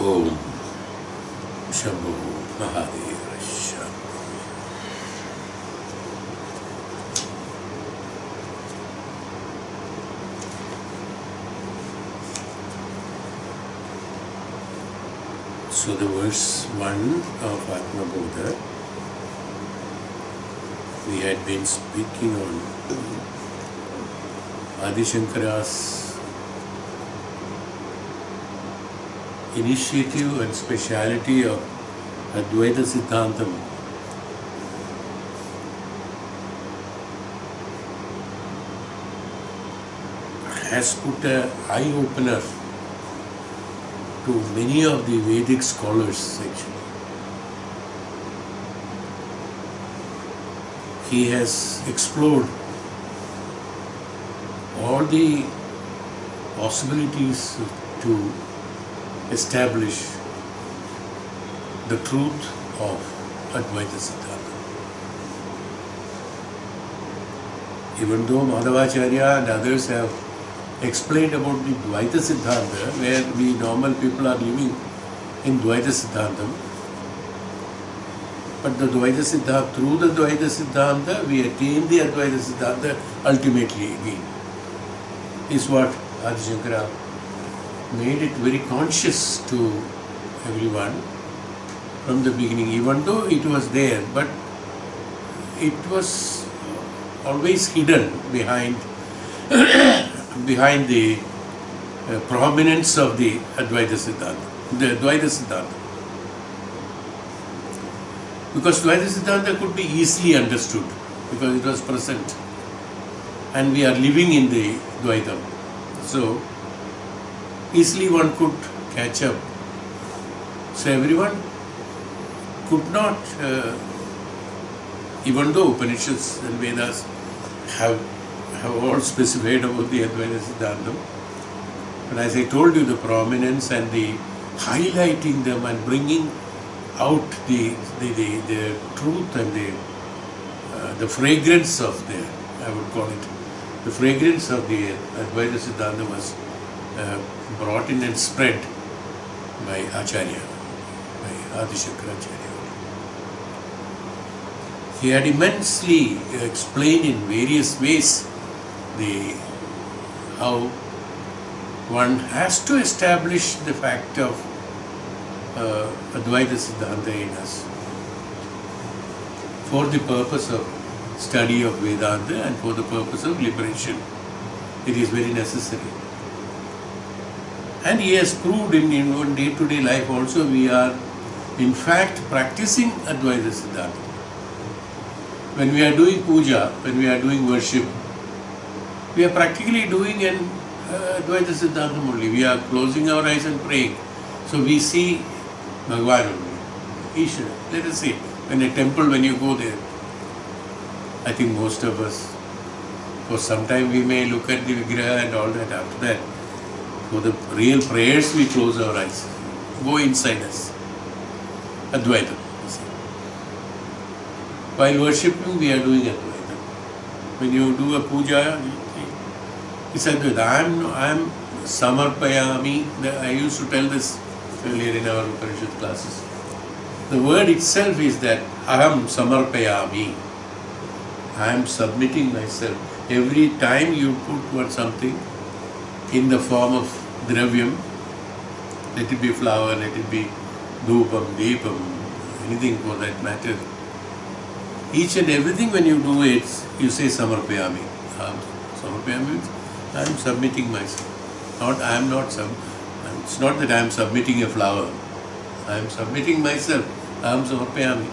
Om Shambhu Mahadeva Shanti. So the verse 1 of Atmabodha, we had been speaking on Adi Shankara's initiative and speciality of Advaita Siddhantam. Has put an eye-opener to many of the Vedic scholars actually. He has explored all the possibilities to establish the truth of Advaita Siddhanta. Even though Madhavacharya and others have explained about the Dvaita Siddhanta, where we normal people are living in Dvaita Siddhantam, but the Dvaita Siddhanta, through the Dvaita Siddhanta, we attain the Advaita Siddhanta ultimately again. Is what Adi Shankara made it very conscious to everyone from the beginning, even though it was there, but it was always hidden behind behind the prominence of the Advaita Siddhanta, the Dvaita Siddhanta. Because Dvaita Siddhanta could be easily understood because it was present and we are living in the Dvaitam. So easily one could catch up. So everyone could not, even though Upanishads and Vedas have all specified about the Advaita Siddhantam, but as I told you, the prominence and the highlighting them and bringing out the truth and the fragrance of I would call it, the fragrance of the Advaita Siddhanta was brought in and spread by Acharya, by Adi Sankaracharya. He had immensely explained in various ways how one has to establish the fact of Advaita Siddhanta in us for the purpose of study of Vedanta and for the purpose of liberation. It is very necessary. And he has proved in our day-to-day life also we are in fact practicing Advaita Siddhanta. When we are doing puja, when we are doing worship, we are practically doing an Advaita Siddhantam only. We are closing our eyes and praying. So we see Bhagwan only, Ishvara. Let us say, in a temple when you go there, I think most of us, for some time we may look at the Vigraha and all that. After that, for the real prayers, we close our eyes. Go inside us. Advaita. While worshipping, we are doing Advaita. When you do a puja, it's Advaita. I am Samarpayami. I used to tell this earlier in our Upanishad classes. The word itself is that Aham Samarpayami. I am submitting myself. Every time you put something in the form of dravyam, let it be flower, let it be dhupam, deepam, anything for that matter. Each and everything when you do it, you say Samarpayami. Samarpayami means I am submitting myself. It's not that I am submitting a flower. I am submitting myself. I am Samarpayami.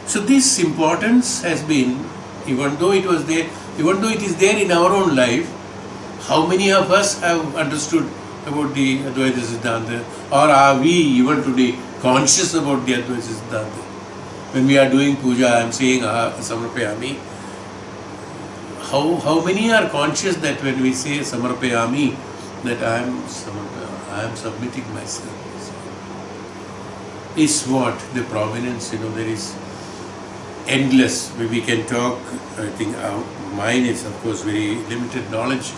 So this importance has been, even though it was there, even though it is there in our own life, how many of us have understood about the Advaita Siddhanta, or are we even today conscious about the Advaita Siddhanta? When we are doing puja, I am saying Samarpayami. How many are conscious that when we say Samarpayami, that I am submitting myself? Is what the prominence, there is endless. We can talk, I think mine is of course very limited knowledge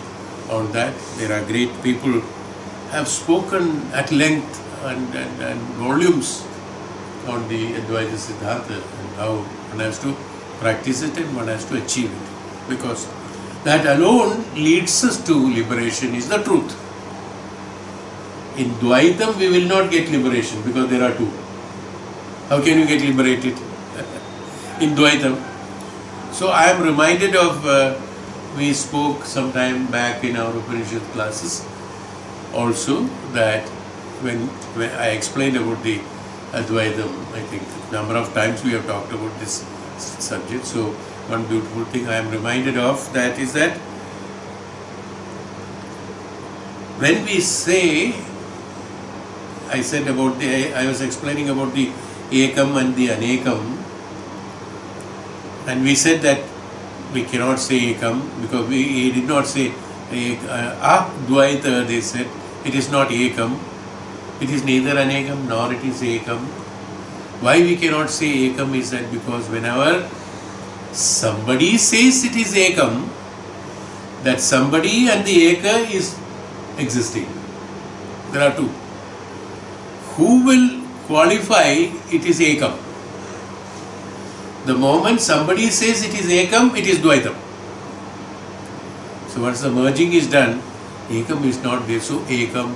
on that. There are great people have spoken at length and volumes on the Advaita Siddhanta and how one has to practice it and one has to achieve it. Because that alone leads us to liberation is the truth. In Dvaitam we will not get liberation because there are two. How can you get liberated in Dvaitam? So I am reminded of, we spoke some time back in our Upanishad classes also that when I explained about the Advaitam, I think a number of times we have talked about this subject. So one beautiful thing I am reminded of that is that when we say, I was explaining about the Ekam and the Anekam, and we said that we cannot say Ekam because we did not say Dvaita, they said it is not Ekam, it is neither Anekam nor it is Ekam. Why we cannot say Ekam is that because whenever somebody says it is Ekam, that somebody and the Eka is existing. There are two. Who will qualify it is Ekam? The moment somebody says it is Ekam, it is Dvaitam. So once the merging is done, Ekam is not there. So Ekam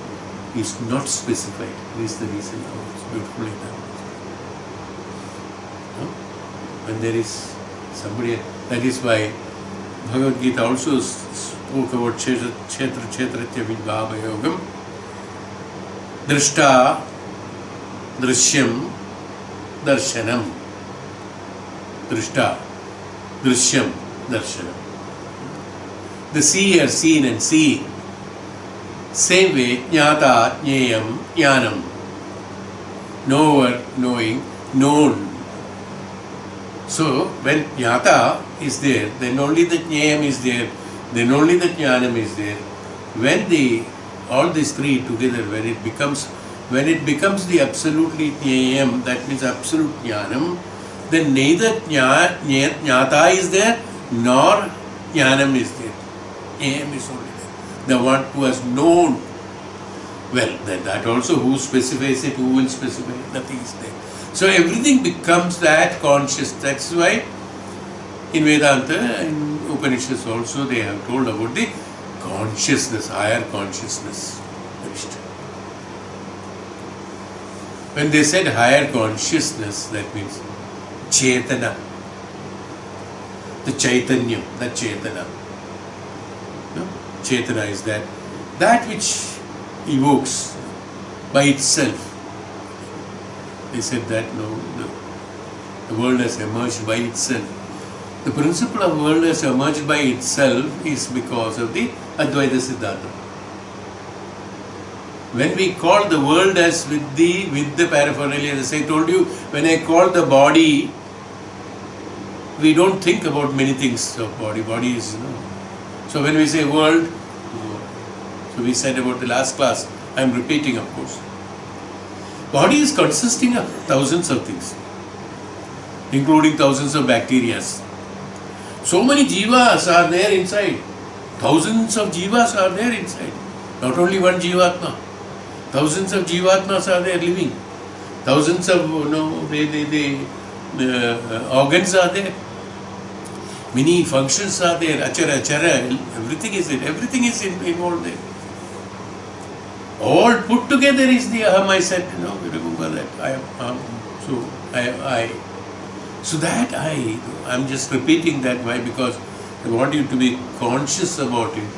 is not specified. This is the reason how it's beautifully done. When there is somebody, that is why Bhagavad Gita also spoke about Kshetra Kshetratya Vibhava Yogam. Drishta Drishyam Darshanam. Drishta Drishyam Darshanam. The seer, seen and seeing. Same way, Jnata, Jneyam, Jnanam. Knower, knowing, known. So, when Jnata is there, then only the Jneyam is there, then only the Jnanam is there. When all these three together, when it becomes the absolutely Jneyam, that means absolute Jnanam, then neither Jnata is there, nor Jnanam is there. Jneyam is only there. The one who has known. Well, then that also, who specifies it, who will specify it, nothing is there. So everything becomes that conscious. That's why in Vedanta, in Upanishads also, they have told about the consciousness, higher consciousness. When they said higher consciousness, that means Chetana, the Chaitanyam, that Chetana. No? Chetana is that which evokes by itself. They said that the world has emerged by itself. The principle of world has emerged by itself is because of the Advaita Siddhanta. When we call the world as with the paraphernalia, as I told you, when I call the body, we don't think about many things of body. Body is, So when we say world, so we said about the last class, I am repeating of course. Body is consisting of thousands of things, including thousands of bacteria. So many jivas are there inside. Thousands of jivas are there inside. Not only one jivatma. Thousands of jivatmas are there living. Thousands of organs are there. Many functions are there. Achara, chara, everything is there. Everything is involved there. All put together is the aham, I said, remember that. I am I. So that I'm just repeating that. Why? Because I want you to be conscious about it.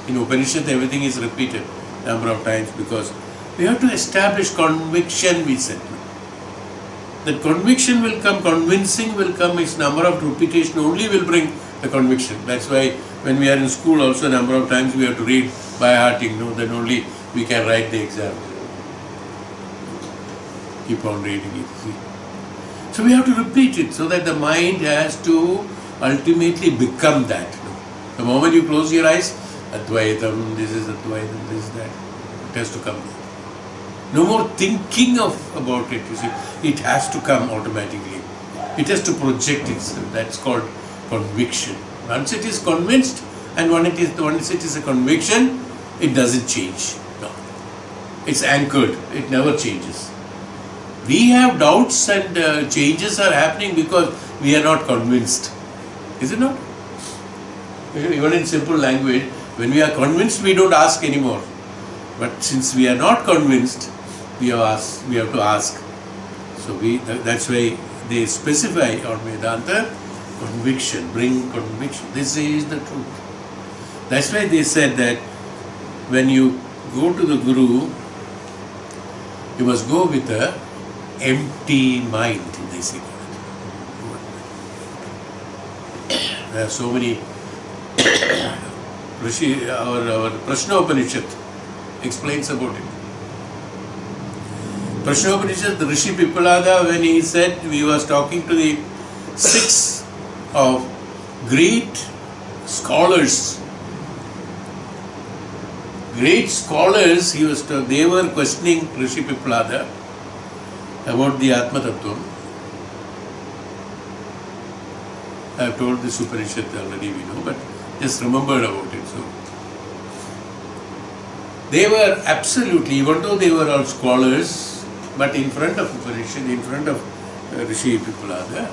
In Upanishad, everything is repeated number of times because we have to establish conviction, we said. That conviction will come, convincing will come, its number of repetition only will bring the conviction. That's why when we are in school also, a number of times we have to read by hearting, then only we can write the exam. Keep on reading it. See? So we have to repeat it so that the mind has to ultimately become that. The moment you close your eyes, Advaitam, this is Advaitam, this is that. It has to come. No more thinking about it, you see. It has to come automatically. It has to project itself. That's called conviction. Once it is convinced and once it is a conviction, it doesn't change. No. it's anchored, it never changes. We have doubts and changes are happening because we are not convinced. Is it not? Even in simple language, when we are convinced, we don't ask anymore. But since we are not convinced, we have to ask. So that's why they specify on Vedanta, conviction, bring conviction. This is the truth. That's why they said that when you go to the Guru, you must go with a empty mind, they say. There are so many our Prashna Upanishad explains about it. Prashna Upanishad, the Rishi Pippalada, when he said, he was talking to the 6 of great scholars. Great scholars, they were questioning Rishi Pippalada about the Atma Tattva. I have told this Upanishad already, we know, but just remembered about it. So they were absolutely, even though they were all scholars, but in front of Upanishad, in front of Rishi Pippalada,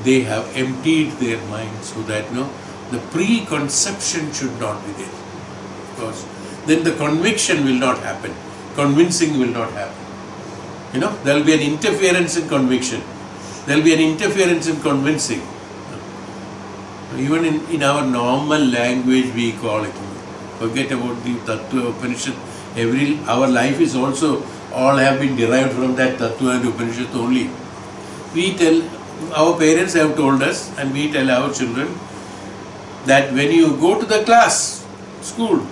they have emptied their mind so that the preconception should not be there. Because then the conviction will not happen, convincing will not happen. There will be an interference in conviction, there will be an interference in convincing. Even in our normal language we call it. Forget about the Tattva Upanishad. Our life is also, all have been derived from that Tattva and Upanishad only. We tell, our parents have told us, and we tell our children, that when you go to the class, school,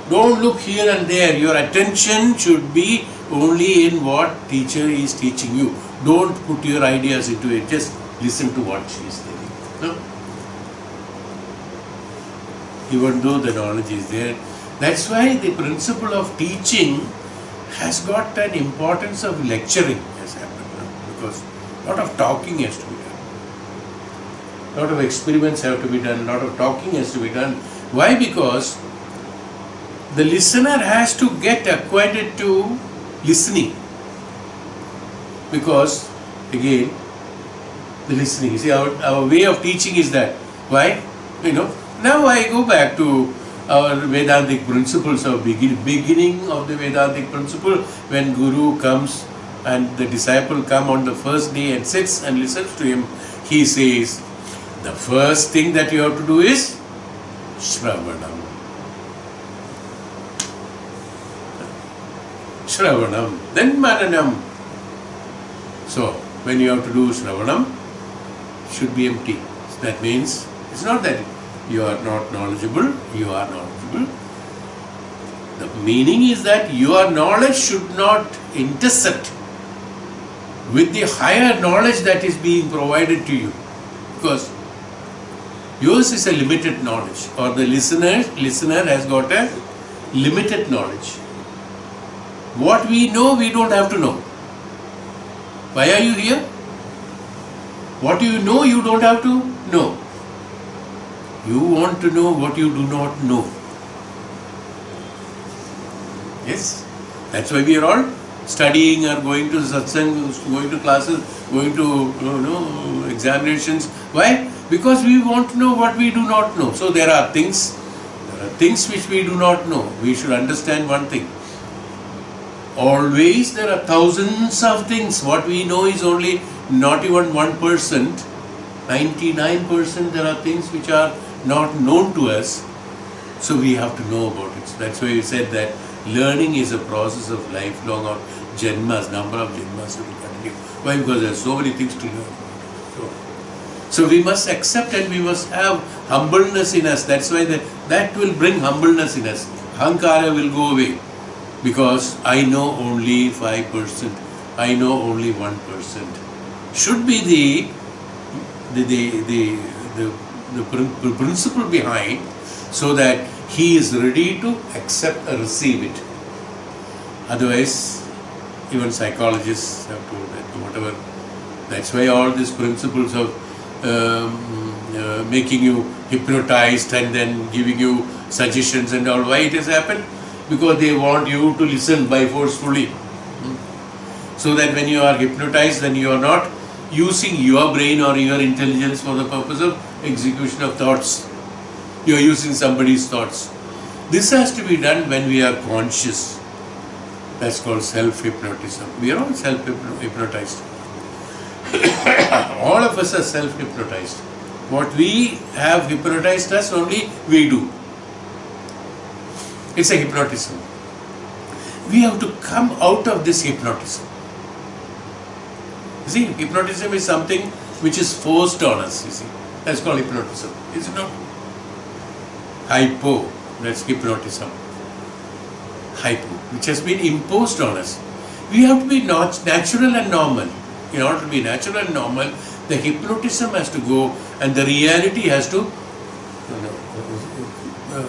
don't look here and there. Your attention should be only in what teacher is teaching you. Don't put your ideas into it. Just listen to what she is telling. No? Even though the knowledge is there. That's why the principle of teaching has got an importance of lecturing has happened. Because a lot of talking has to be done. A lot of experiments have to be done. A lot of talking has to be done. Why? Because the listener has to get acquainted to listening. Because, again, the listening. You see, our way of teaching is that. Why? Now I go back to our Vedantic principles of beginning of the Vedantic principle. When Guru comes and the disciple come on the first day and sits and listens to him, he says, the first thing that you have to do is Shravanam. Shravanam, then Mananam. So, when you have to do Shravanam, should be empty. So that means, it's not that you are not knowledgeable, you are knowledgeable. The meaning is that your knowledge should not intersect with the higher knowledge that is being provided to you. Because yours is a limited knowledge, or the listener has got a limited knowledge. What we know, we don't have to know. Why are you here? What you know, you don't have to know. You want to know what you do not know. Yes? That's why we are all studying or going to satsang, going to classes, going to examinations. Why? Because we want to know what we do not know. So there are things which we do not know. We should understand one thing. Always there are thousands of things. What we know is only not even 1%. 99% there are things which are not known to us. So we have to know about it. So that's why we said that learning is a process of lifelong, or janmas, number of janmas will continue. Why? Because there are so many things to learn. So we must accept and we must have humbleness in us. That's why that will bring humbleness in us. Ahankara will go away. Because I know only 5%, I know only 1%. Should be the principle behind, so that he is ready to accept or receive it. Otherwise, even psychologists have told that whatever. That's why all these principles of making you hypnotized and then giving you suggestions and all, why it has happened? because they want you to listen by forcefully. So that when you are hypnotized, then you are not using your brain or your intelligence for the purpose of execution of thoughts. You are using somebody's thoughts. This has to be done when we are conscious. That's called self-hypnotism. We are all self-hypnotized. All of us are self-hypnotized. What we have hypnotized us, only we do. It's a hypnotism. We have to come out of this hypnotism. You see, hypnotism is something which is forced on us, you see. That's called hypnotism. Is it not? Hypo, that's hypnotism. Hypo, which has been imposed on us. We have to be natural and normal. In order to be natural and normal, the hypnotism has to go and the reality has to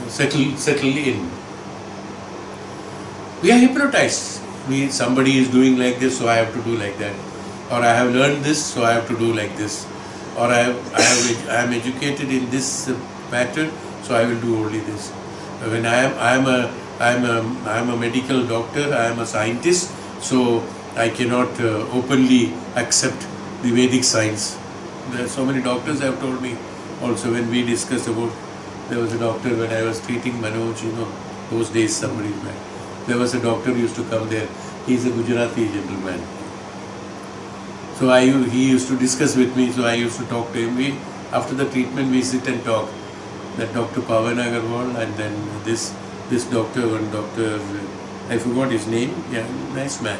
settle in. We are hypnotized. Somebody is doing like this, so I have to do like that. Or I have learned this, so I have to do like this. Or I am educated in this pattern, so I will do only this. When I am a medical doctor, I am a scientist, so I cannot openly accept the Vedic science. There are so many doctors have told me also when we discussed about, there was a doctor when I was treating Manoj, those days somebody met. There was a doctor who used to come there. He is a Gujarati gentleman. So he used to discuss with me, so I used to talk to him. After the treatment we sit and talk. That Dr. Pavan Agarwal and then this doctor, one doctor, I forgot his name, yeah, nice man,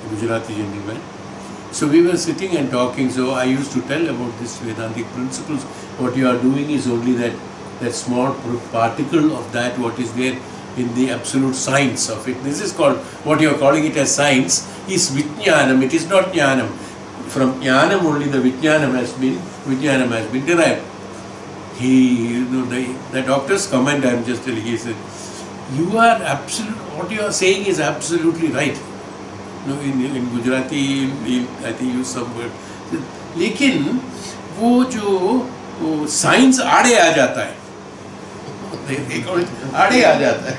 Gujarati gentleman. So we were sitting and talking, so I used to tell about this Vedantic principles. What you are doing is only that small particle of that what is there in the absolute science of it. This is called, what you are calling it as science, is Vijnanam, it is not Jnanam. From Jnanam only the Vijnanam has been derived. The doctor's comment I am just telling, he said, what you are saying is absolutely right. In Gujarati, I think use some word. लेकिन वो जो science आड़े आ जाता है. आड़े आ जाता है.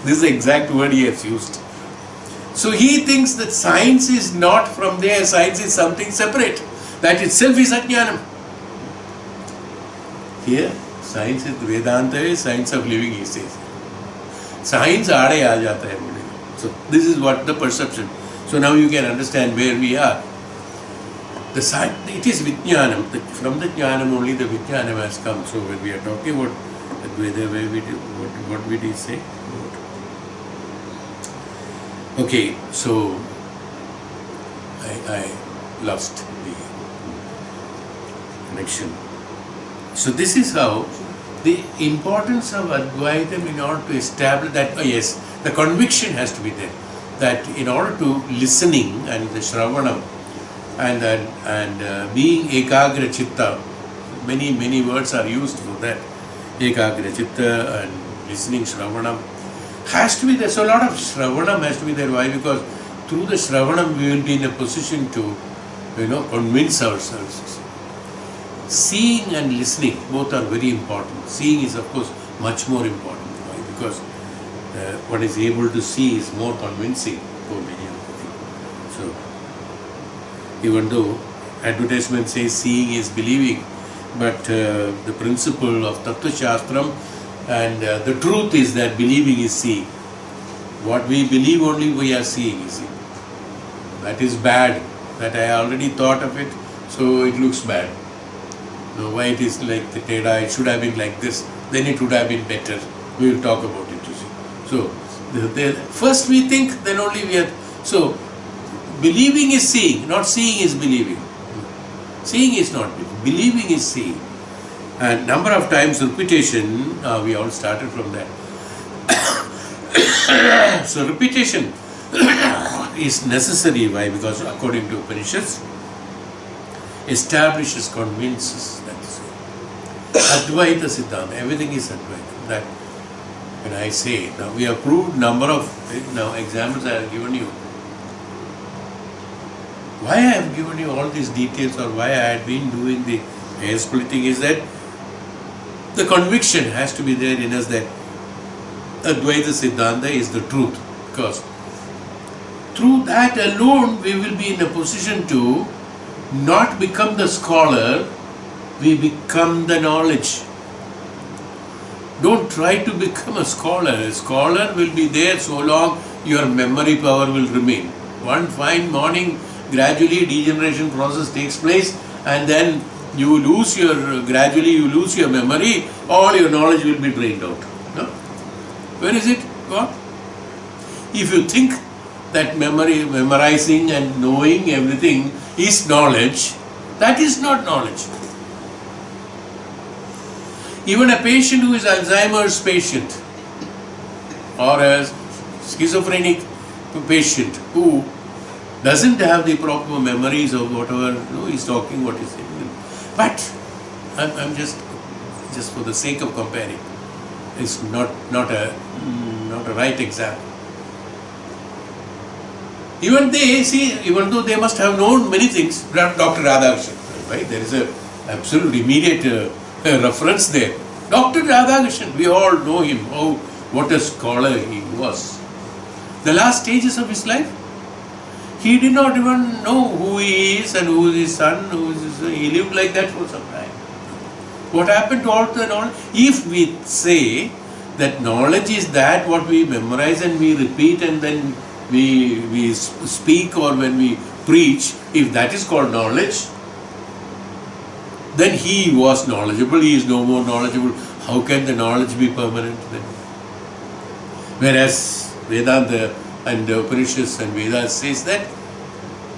This is the exact word he has used. So he thinks that science is not from there, science is something separate. That itself is Ajnanam. Here, science is Vedanta, is science of living, he says. Science aade aa jata hai. So this is what the perception. So now you can understand where we are. The science, it is Vijnanam. From the Jnanam only the Vijnanam has come. So when we are talking about what we did say. Okay, so I lost the connection. So this is how the importance of Advaitam in order to establish that, yes, the conviction has to be there. That in order to listening and the Shravanam and being Ekagra Chitta, many words are used for that. Ekagra Chitta and listening Shravanam has to be there. So a lot of Shravanam has to be there. Why? Because through the Shravanam we will be in a position to, convince ourselves. Seeing and listening, both are very important. Seeing is of course much more important. Why? Because what is able to see is more convincing for many of the people. So, even though advertisement says seeing is believing, but the principle of Tattva Shastram and the truth is that believing is seeing. What we believe only we are seeing, you see. That is bad. That I already thought of it, so it looks bad. Now, why it is like the Teda, it should have been like this, then it would have been better. We will talk about it, you see. So, first we think, then only we are. So, believing is seeing, not seeing is believing. Seeing is not believing, believing is seeing. And number of times repetition, we all started from that. So, repetition is necessary. Why? Because according to Upanishads, establishes, convinces. That is Advaita Siddhanta. Everything is Advaita. That when I say, now we have proved number of examples I have given you. Why I have given you all these details or why I had been doing the hair splitting is that the conviction has to be there in us that Advaita Siddhanta is the truth, because through that alone we will be in a position to not become the scholar, we become the knowledge. Don't try to become a scholar. A scholar will be there so long your memory power will remain. One fine morning, gradually degeneration process takes place, and then gradually you lose your memory, all your knowledge will be drained out. No? Where is it? What? If you think that memorizing and knowing everything is knowledge, that is not knowledge. Even a patient who is Alzheimer's patient or a schizophrenic patient who doesn't have the proper memories of whatever he's talking, what he's saying. But I'm just for the sake of comparing, it's not a right example. Even though they must have known many things, Dr. Radhakrishnan, right? There is a absolute immediate reference there. Dr. Radhakrishnan, we all know him. Oh, what a scholar he was. The last stages of his life, he did not even know who he is and who is his son, he lived like that for some time. What happened to all the knowledge? If we say that knowledge is that what we memorize and we repeat and then we speak or when we preach, if that is called knowledge, then he was knowledgeable, he is no more knowledgeable. How can the knowledge be permanent then? Whereas Vedanta and the Upanishads and Vedas says that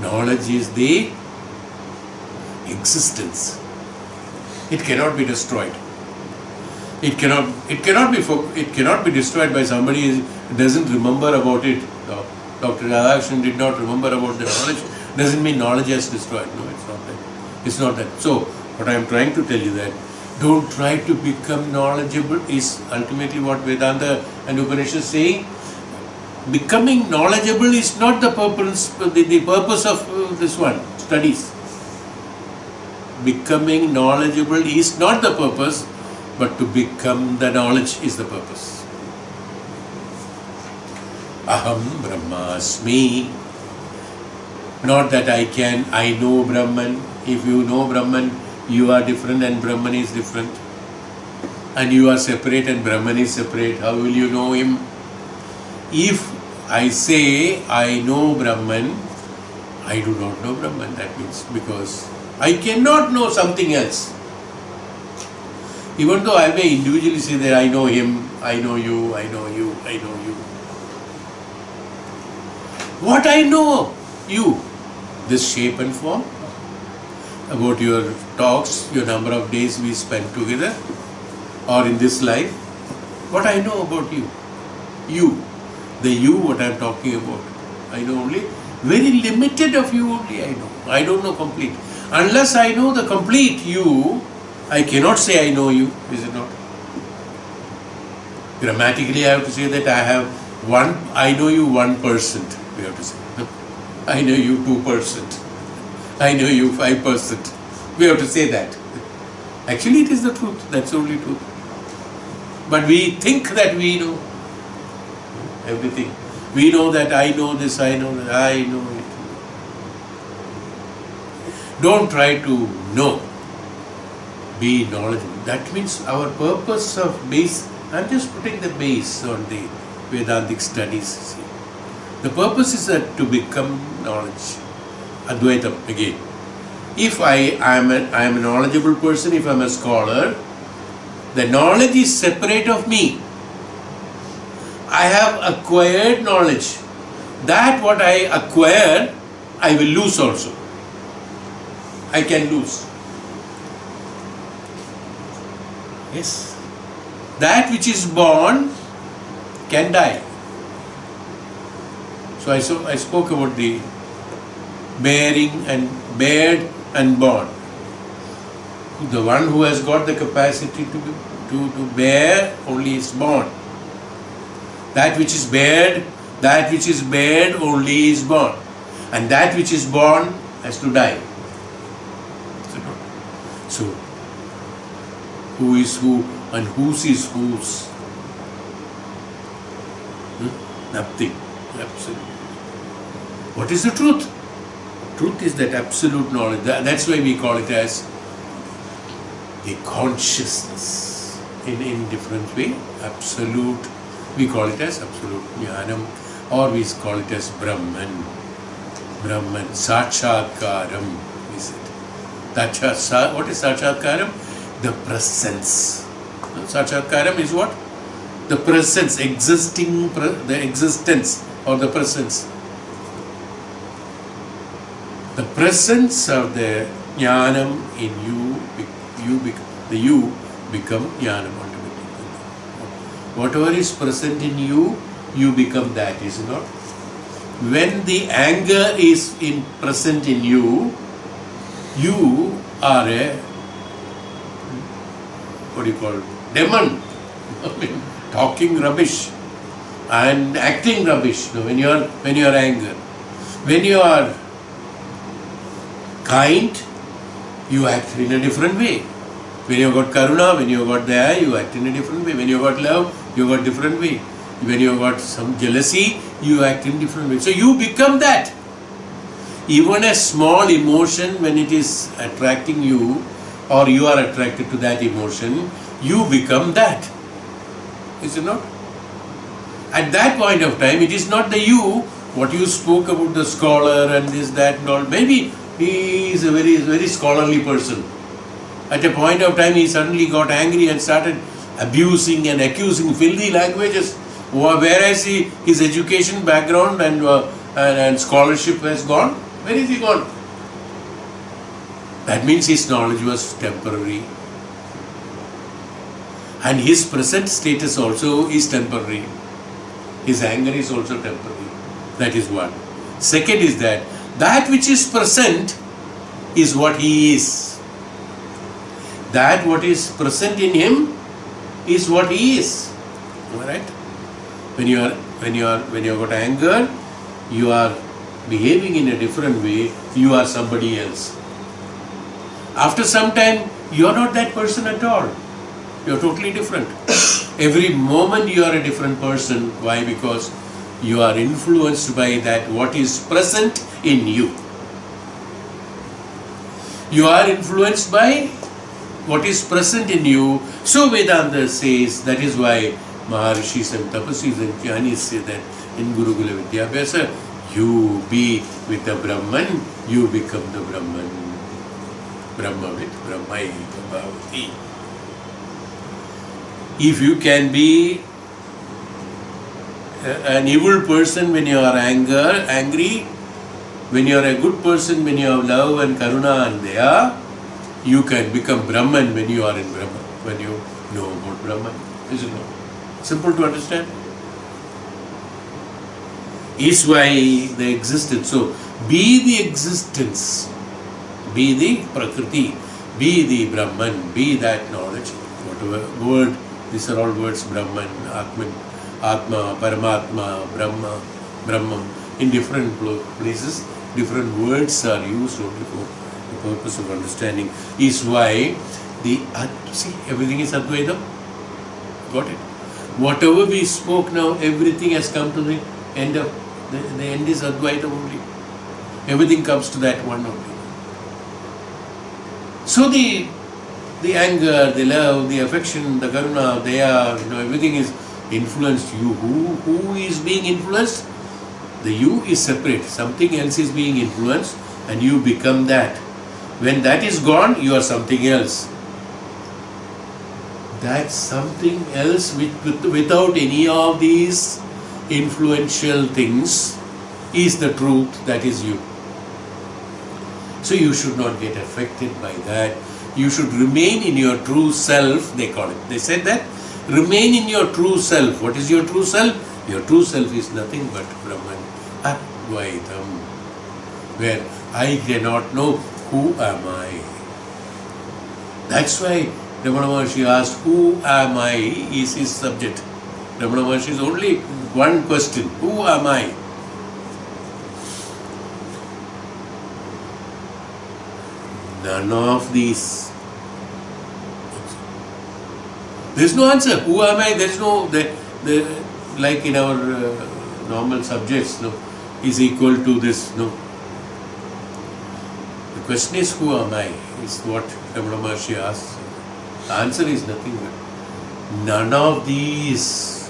knowledge is the existence. It cannot be destroyed. It cannot be destroyed by somebody who doesn't remember about it. Dr. Radhakrishnan did not remember about the knowledge. Doesn't mean knowledge has destroyed. No, it's not that. It's not that. So, what I am trying to tell you that don't try to become knowledgeable is ultimately what Vedanta and Upanishads say. Becoming knowledgeable is not the purpose of this one, studies. Becoming knowledgeable is not the purpose, but to become the knowledge is the purpose. Aham Brahmasmi. Not that I know Brahman. If you know Brahman, you are different and Brahman is different. And you are separate and Brahman is separate. How will you know him? If I say I know Brahman, I do not know Brahman. That means because I cannot know something else. Even though I may individually say that I know him, I know you, I know you, I know you. What I know you? This shape and form, about your talks, your number of days we spent together, or in this life. What I know about you? You. The you what I am talking about. I know only very limited of you only I know. I don't know complete. Unless I know the complete you, I cannot say I know you, is it not? Grammatically I have to say that I know you 1%, we have to say. I know you 2%. I know you 5%. We have to say that. Actually it is the truth, that's the only truth. But we think that we know everything. We know that I know this, I know that, I know it. Don't try to know. Be knowledgeable. That means our purpose of base, I'm just putting the base on the Vedantic studies. See. The purpose is to become knowledge. Advaitam again. If I am a knowledgeable person, if I am a scholar, the knowledge is separate of me. I have acquired knowledge. That what I acquire, I will lose also. I can lose. Yes. That which is born can die. So I spoke about the bearing and bared and born. The one who has got the capacity to bear only is born. That which is bared only is born. And that which is born has to die. So, who is who and whose is whose? Nothing. Absolute. What is the truth? Truth is that absolute knowledge. That's why we call it as the consciousness in different way. Absolute. We call it as absolute jnanam, or we call it as Brahman. Brahman. Sakshatkaram. We said. What is Sakshatkaram? The presence. Sakshatkaram is what? The presence, the existence or the presence. The presence of the jnanam in the you become jnanam automatically. Whatever is present in you, you become that, is it not? When the anger is present in you, you are a, what do you call it? Demon. I mean, talking rubbish and acting rubbish. When you are angry, when you are kind, you act in a different way. When you got karuna, when you got daya, you act in a different way. When you got love, you got different way. When you got some jealousy, you act in different way. So you become that. Even a small emotion, when it is attracting you, or you are attracted to that emotion, you become that. Is it not? At that point of time, it is not the you, what you spoke about the scholar and this, that and all. Maybe he is a very scholarly person. At a point of time, he suddenly got angry and started abusing and accusing filthy languages, whereas his education background and scholarship has gone. Where is he gone? That means his knowledge was temporary. And his present status also is temporary. His anger is also temporary. That is one. Second is that which is present is what he is. That what is present in him is what he is. Am I right? When you got anger, you are behaving in a different way. You are somebody else. After some time, you are not that person at all. You are totally different. Every moment you are a different person. Why? Because you are influenced by that what is present in you. You are influenced by what is present in you. So Vedanta says, that is why Maharishis and Tapasis and Jnanis say that in Gurukula Vidyabhyasa, you be with the Brahman, you become the Brahman. Brahma with Brahmai Bhavati. If you can be an evil person when you are angry, when you are a good person when you have love and karuna and daya, you can become Brahman when you are in Brahman, when you know about Brahman. Is it not? Simple to understand. Is why the existence. So, be the existence, be the Prakriti, be the Brahman, be that knowledge. Whatever word, these are all words, Brahman, Atman, Atma, Paramatma, Brahma, Brahman. In different places, different words are used only for the purpose of understanding. Is why see, everything is Advaita. Got it? Whatever we spoke now, everything has come to the end of, the end is Advaita only. Everything comes to that one only. So the anger, the love, the affection, the karuna, daya, everything is influenced you. Who is being influenced? The you is separate. Something else is being influenced and you become that. When that is gone, you are something else. That something else without any of these influential things is the truth, that is you. So you should not get affected by that. You should remain in your true self, they call it. They said that, remain in your true self. What is your true self? Your true self is nothing but Brahman, Advaitam, where I cannot know who am I. That's why Ramana Maharshi asked, who am I, is his subject. Ramana Maharshi is only one question, who am I? None of these. There is no answer. Who am I? There is no, like in our normal subjects, no, is equal to this, no. The question is, who am I? Is what Ramana Maharshi asks. The answer is nothing but none of these.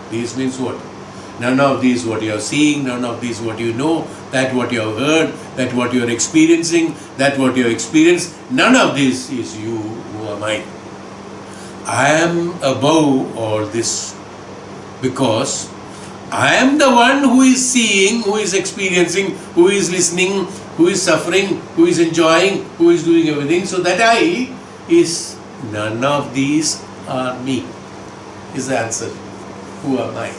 These means what? None of these what you are seeing, none of these what you know, that what you have heard, that what you are experiencing, that what you have experienced, none of this is you, who am I. I am above all this because I am the one who is seeing, who is experiencing, who is listening, who is suffering, who is enjoying, who is doing everything. So that I is none of these are me, is the answer. Who am I?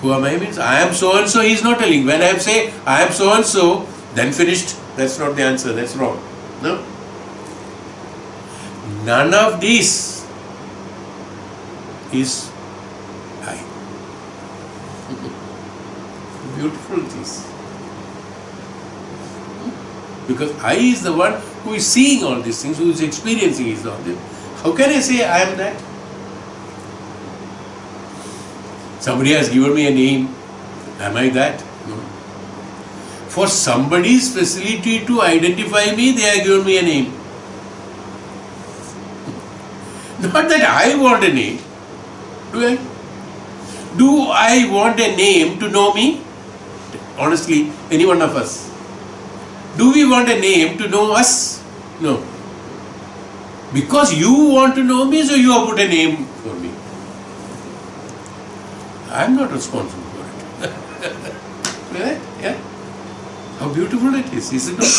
Who am I means I am so and so, he is not telling. When I say I am so and so, then finished. That's not the answer, that's wrong. No? None of these is I. Beautiful it is. Because I is the one who is seeing all these things, who is experiencing all this. How can I say I am that? Somebody has given me a name. Am I that? No. For somebody's facility to identify me, they have given me a name. Not that I want a name. Do I? Do I want a name to know me? Honestly, any one of us. Do we want a name to know us? No. Because you want to know me, so you have put a name for me. I am not responsible for it. Right? Yeah? How beautiful it is it not?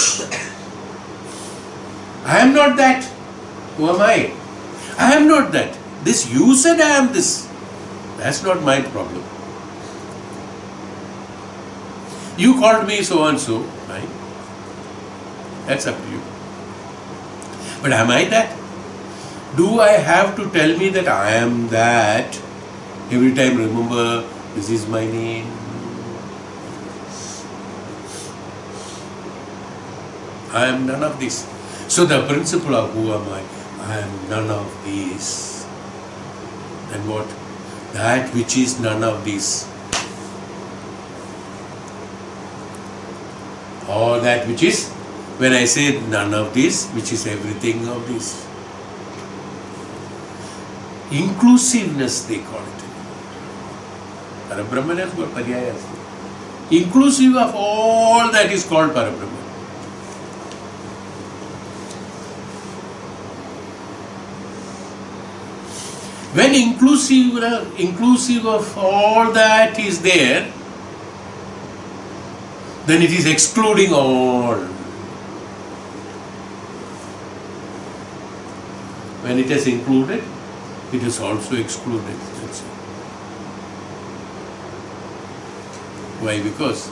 I am not that. Who am I? I am not that. This you said I am this. That's not my problem. You called me so and so, right? That's up to you. But am I that? Do I have to tell me that I am that? Every time remember, this is my name. I am none of this. So the principle of who am I am none of these. Then what? That which is none of these. Or that which is, when I say none of this, which is everything of this. Inclusiveness they call it. Parabrahman has got pariyas. Inclusive of all that is called Parabrahman. When inclusive of all that is there, then it is excluding all. When it is included, it is also excluded. That's it. Why? Because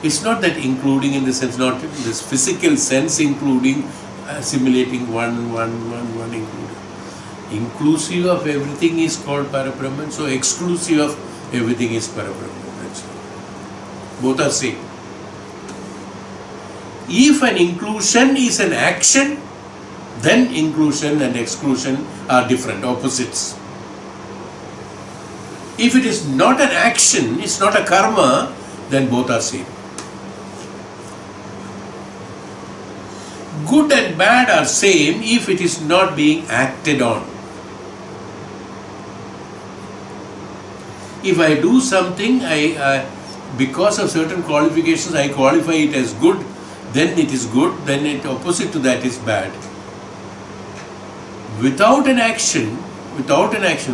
it's not that including in the sense, not in this physical sense, including, assimilating one included. Inclusive of everything is called Parabrahman, so exclusive of everything is Parabrahman. That's it. Both are same. If an inclusion is an action, then inclusion and exclusion are different, opposites. If it is not an action, it's not a karma, then both are same. Good and bad are same if it is not being acted on. If I do something, because of certain qualifications, I qualify it as good, then it is good, then it opposite to that is bad. Without an action,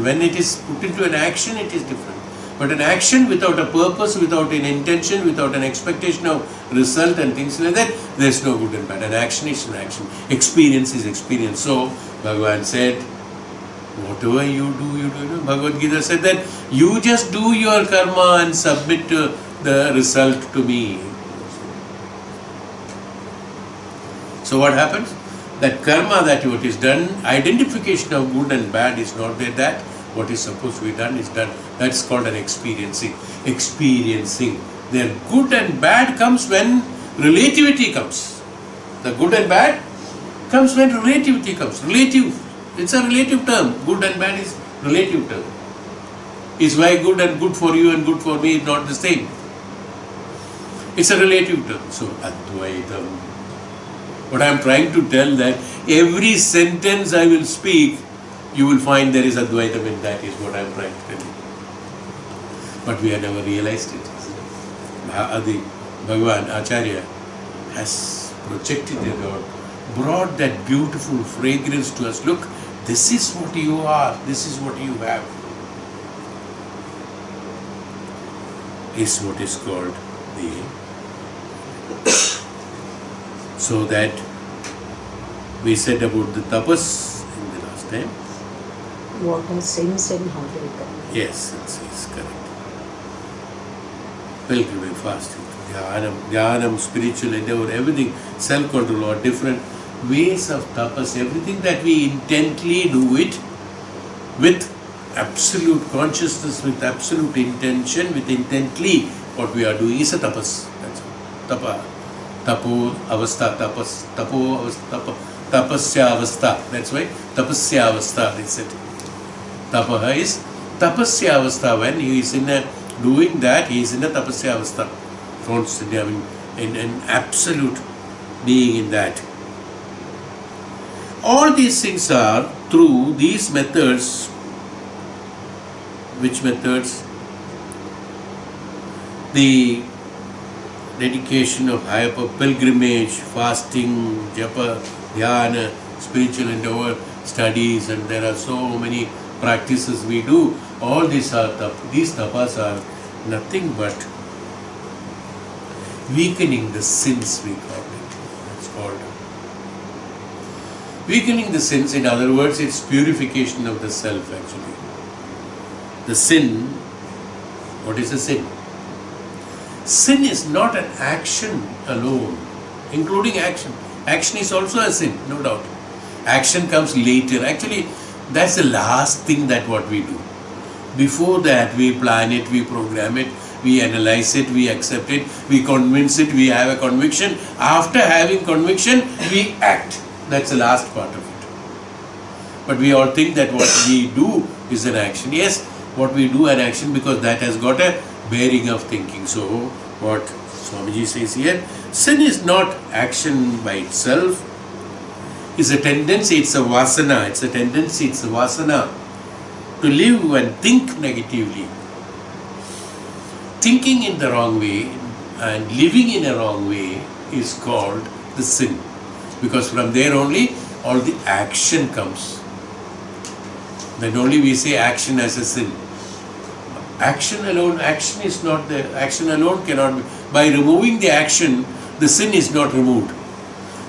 when it is put into an action, it is different. But an action without a purpose, without an intention, without an expectation of result and things like that, there is no good and bad. An action is an action. Experience is experience. So, Bhagavan said, whatever you do, you do. Bhagavad Gita said that you just do your karma and submit the result to me. So what happens? That karma that what is done, identification of good and bad is not there. That what is supposed to be done is done. That's called an experiencing. Experiencing. The good and bad comes when relativity comes. The good and bad comes when relativity comes. Relative. It's a relative term. Good and bad is relative term. Is why good and good for you and good for me is not the same. It's a relative term. So, Advaitam. What I am trying to tell that every sentence I will speak, you will find there is Advaitam in that, is what I am trying to tell you. But we have never realized it. Bh.Aadi, Bhagavan, Acharya has projected it out, brought that beautiful fragrance to us. Look, this is what you are, this is what you have. Is what is called the... So that we said about the tapas in the last time. What are sins and how they come? Yes, it's correct. Pilgrimage, fasting, dhyanam, spiritual endeavor, everything, self-control, or different ways of tapas, everything that we intently do it with absolute consciousness, with absolute intention, with intently what we are doing is a tapas. That's all. Tapa. Tapo avastha, tapas. Tapo avastha, tapasya avastha. That's why tapasya avastha, they said. Tapaha is tapasya avastha. When he is in a doing that, he is in a tapasya avastha. Constantly, in an absolute being in that. All these things are through these methods. Which methods? The dedication of higher pilgrimage, fasting, japa, dhyana, spiritual endeavor, studies, and there are so many practices we do. All these are these tapas are nothing but weakening the sins, we call it. That's called weakening the sins. In other words, it's purification of the self actually. The sin, what is a sin? Sin is not an action alone, including action. Action is also a sin, no doubt. Action comes later. Actually, that's the last thing that what we do. Before that, we plan it, we program it, we analyze it, we accept it, we convince it, we have a conviction. After having conviction, we act. That's the last part of it. But we all think that what we do is an action. Yes, what we do an action because that has got a bearing of thinking. So, what Swamiji says here, sin is not action by itself. It's a tendency, it's a vasana, it's a tendency, it's a vasana to live and think negatively. Thinking in the wrong way and living in a wrong way is called the sin. Because from there only all the action comes. Then only we say action as a sin. Action alone, action is not there. Action alone cannot be. By removing the action, the sin is not removed.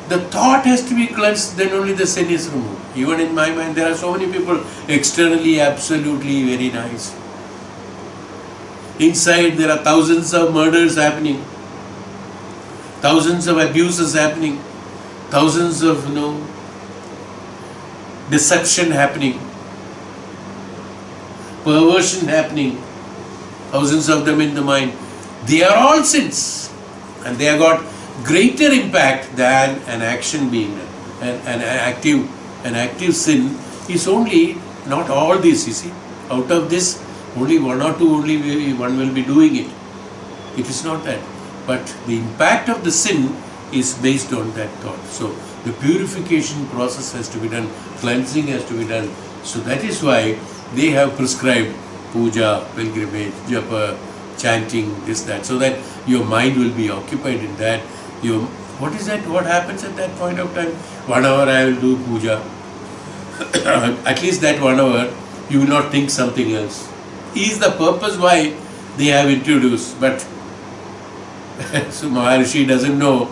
The thought has to be cleansed, then only the sin is removed. Even in my mind, there are so many people externally absolutely very nice. Inside, there are thousands of murders happening, thousands of abuses happening, thousands of, deception happening, perversion happening, thousands of them in the mind. They are all sins, and they have got greater impact than an action being done. An active sin is only not all this. You see, out of this, only one or two only one will be doing it. It is not that, but the impact of the sin is based on that thought. So the purification process has to be done, cleansing has to be done. So that is why they have prescribed puja, pilgrimage, japa, chanting, this, that, so that your mind will be occupied in that. What is that? What happens at that point of time? 1 hour I will do puja. At least that 1 hour, you will not think something else. Is the purpose why they have introduced. But so Maharishi doesn't know.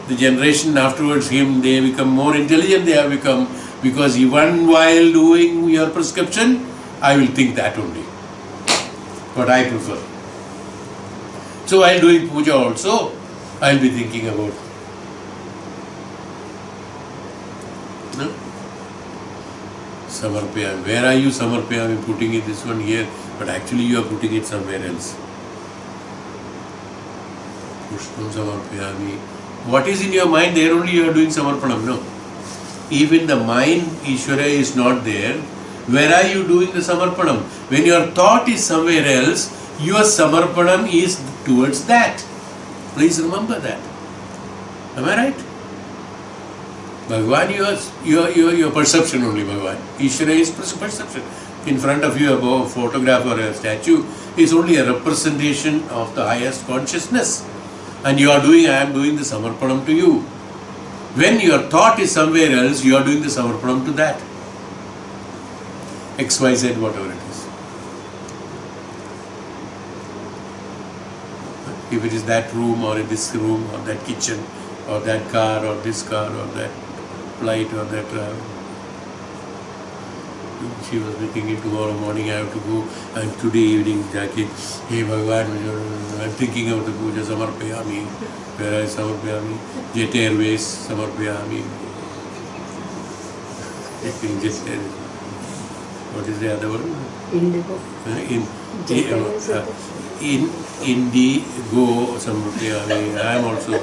The generation afterwards him, they become more intelligent, they have become, because even while doing your prescription, I will think that only. What I prefer. So while doing puja also, I will be thinking about. No? Samarpayami. Where are you Samarpayami? Putting it this one here, but actually you are putting it somewhere else. Pushpam Samarpayami. What is in your mind, there only you are doing Samarpanam. No. If in the mind Ishvara is not there, Where are you doing the samarpanam? When your thought is somewhere else, your samarpanam is towards that. Please remember that. Am I right? Bhagavan, your perception only, Bhagavan. Ishvara is perception. In front of you, a photograph or a statue is only a representation of the highest consciousness. And you are doing, I am doing the samarpanam to you. When your thought is somewhere else, you are doing the samarpanam to that. X, Y, Z, whatever it is. If it is that room or this room or that kitchen or that car or this car or that flight or that she was thinking tomorrow morning I have to go and today evening Jackie, hey Bhagavan, I'm thinking of the puja samarpayami, where I samarpayami, Jet Airways samarpayami. Jet Airways. What is the other one? Indigo. In Indigo samarpayami. I am also.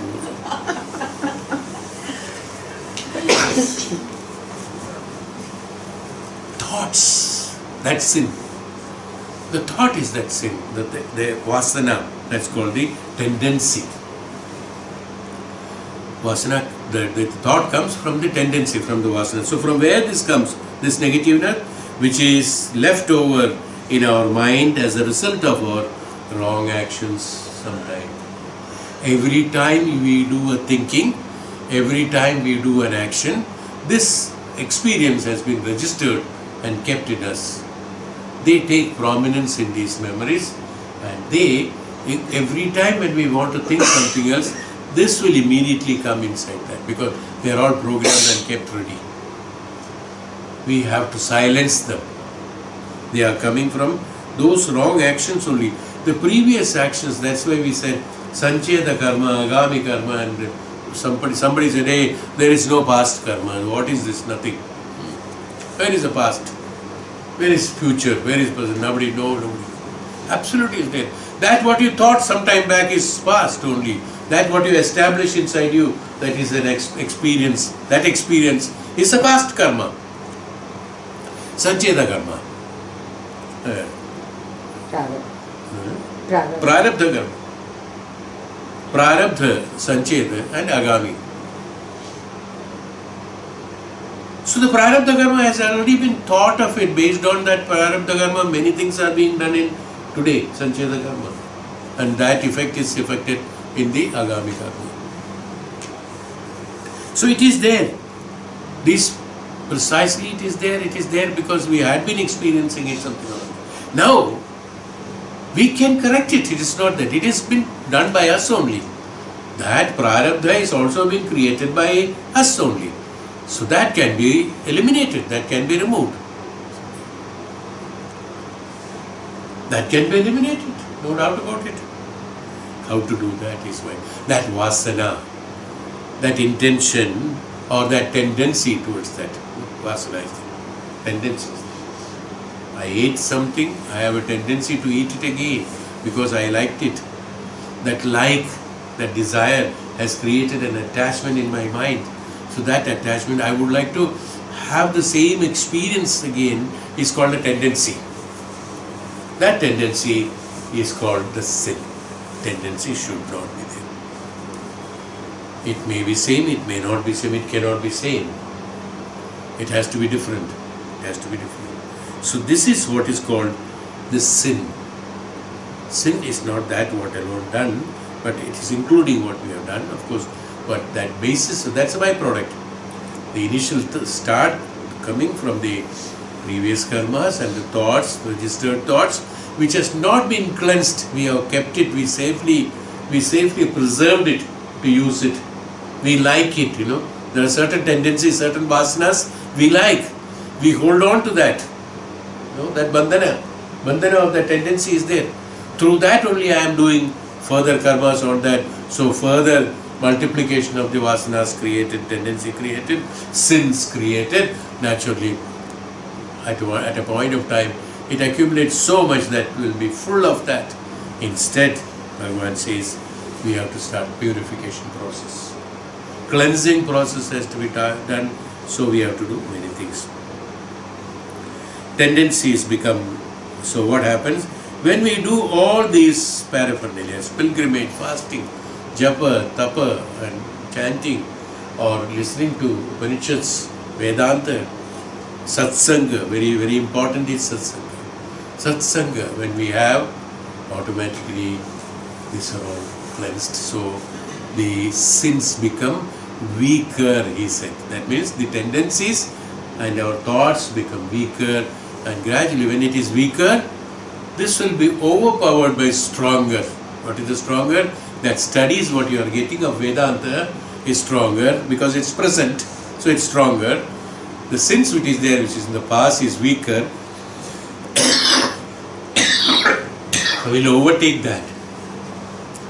Thoughts, that's sin. The thought is that sin, the vasana, that's called the tendency. Vasana, the thought comes from the tendency, from the vasana. So from where this comes, this negativeness, which is left over in our mind as a result of our wrong actions sometimes. Every time we do a thinking, every time we do an action, this experience has been registered and kept in us. They take prominence in these memories, and every time when we want to think something else, this will immediately come inside that, because they are all programmed and kept ready. We have to silence them. They are coming from those wrong actions only. The previous actions, that's why we said Sancheda karma, Agami karma, and somebody said, hey, there is no past karma. What is this? Nothing. Where is the past? Where is future? Where is present? Nobody knows. Absolutely is there. That what you thought some time back is past only. That what you establish inside you, that is an experience. That experience is a past karma. Sancheda karma. Prarabdha karma. Prarabdha, Sancheda and Agami. So the Prarabdha karma has already been thought of it. Based on that Prarabdha karma, many things are being done in today, Sancheda karma. And that effect is affected in the Agami karma. So it is there. This precisely it is there. It is there because we had been experiencing it something or other. Now, we can correct it. It is not that. It has been done by us only. That Prarabdha is also being created by us only. So that can be eliminated. That can be removed. That can be eliminated. No doubt about it. How to do that is why. That vasana, that intention or that tendency towards that. Vasana is the tendency. I ate something, I have a tendency to eat it again because I liked it. That like, that desire has created an attachment in my mind. So that attachment, I would like to have the same experience again, is called a tendency. That tendency is called the sin. Tendency should not be there. It may be same, it may not be same, it cannot be same. It has to be different. It has to be different. So this is what is called the sin. Sin is not that what alone done, but it is including what we have done, of course. But that basis, so that's a byproduct. The initial start coming from the previous karmas and the thoughts, registered thoughts, which has not been cleansed. We have kept it. We safely preserved it to use it. We like it. There are certain tendencies, certain vasanas we like. We hold on to that. That bandhana of that tendency is there. Through that only I am doing further karmas on that. So further multiplication of the vasanas created, tendency created, sins created. Naturally, at a point of time, it accumulates so much that will be full of that. Instead, Bhagavan says, we have to start purification process. Cleansing process has to be done, so we have to do many things. tendencies become. So what happens? When we do all these paraphernalias, pilgrimage, fasting, japa, tapa and chanting, or listening to Upanishads, Vedanta, satsanga, very, very important is satsanga. Satsanga, when we have, automatically these are all cleansed. So the sins become weaker, he said. That means the tendencies and our thoughts become weaker, and gradually when it is weaker, this will be overpowered by stronger. What is the stronger? That studies what you are getting of Vedanta is stronger because it's present, so it's stronger. The sins which is there, which is in the past, is weaker, will overtake that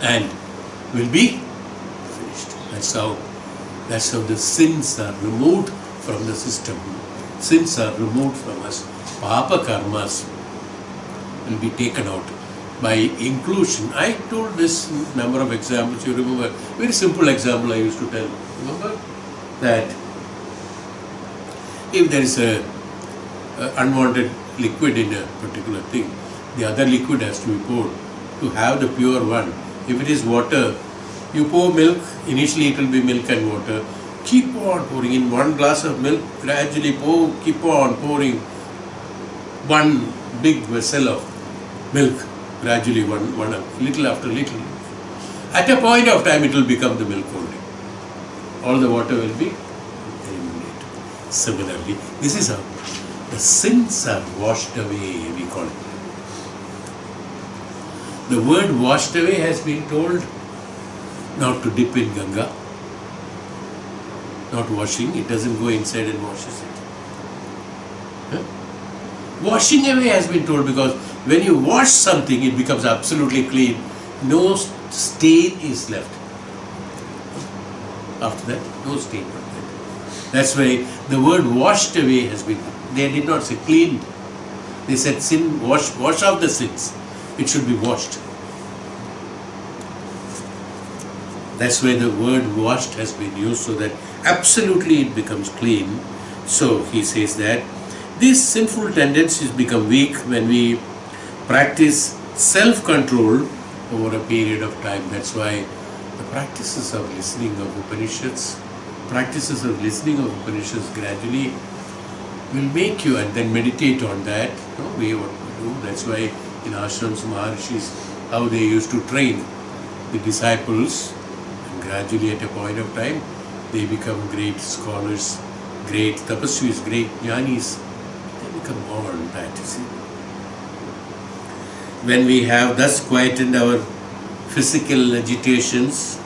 and will be finished. That's how the sins are removed from the system. Sins are removed from us. Papa karmas will be taken out by inclusion. I told this number of examples, you remember, very simple example I used to tell. Remember that if there is a unwanted liquid in a particular thing, the other liquid has to be poured to have the pure one. If it is water, you pour milk, initially it will be milk and water. Keep on pouring in 1 glass of milk, gradually keep on pouring one big vessel of milk, gradually one little after little. At a point of time it will become the milk only. All the water will be eliminated. Similarly, this is how the sins are washed away, we call it. The word washed away has been told not to dip in Ganga, not washing, it doesn't go inside and washes it. Huh? Washing away has been told because when you wash something, it becomes absolutely clean. No stain is left. After that, no stain. That's why the word washed away has been, they did not say cleaned. They said sin, wash off the sins. It should be washed. That's why the word washed has been used, so that absolutely it becomes clean. So he says that these sinful tendencies become weak when we practice self-control over a period of time. That's why the practices of listening of Upanishads gradually will make you, and then meditate on that, way what to do. That's why in ashrams, Maharishis, how they used to train the disciples, and gradually at a point of time they become great scholars, great tapasvis, great jnanis. They become all that, you see. When we have thus quietened our physical agitations,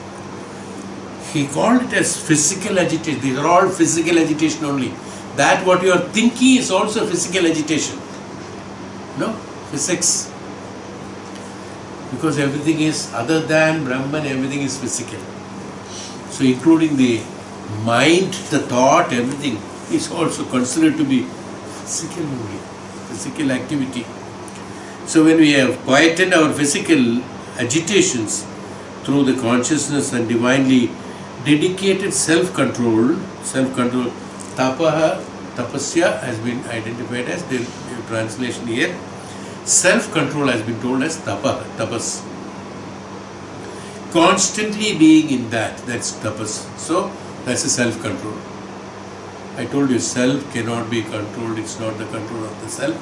he called it as physical agitation. These are all physical agitation only. That what you are thinking is also physical agitation. No? Physics. Because everything is other than Brahman, everything is physical. So including the mind, the thought, everything is also considered to be physical only. Physical activity. So when we have quietened our physical agitations through the consciousness and divinely dedicated self-control, tapasya has been identified as the translation here. Self-control has been told as tapas. Constantly being in that's tapas. So that's a self-control. I told you self cannot be controlled, it's not the control of the self.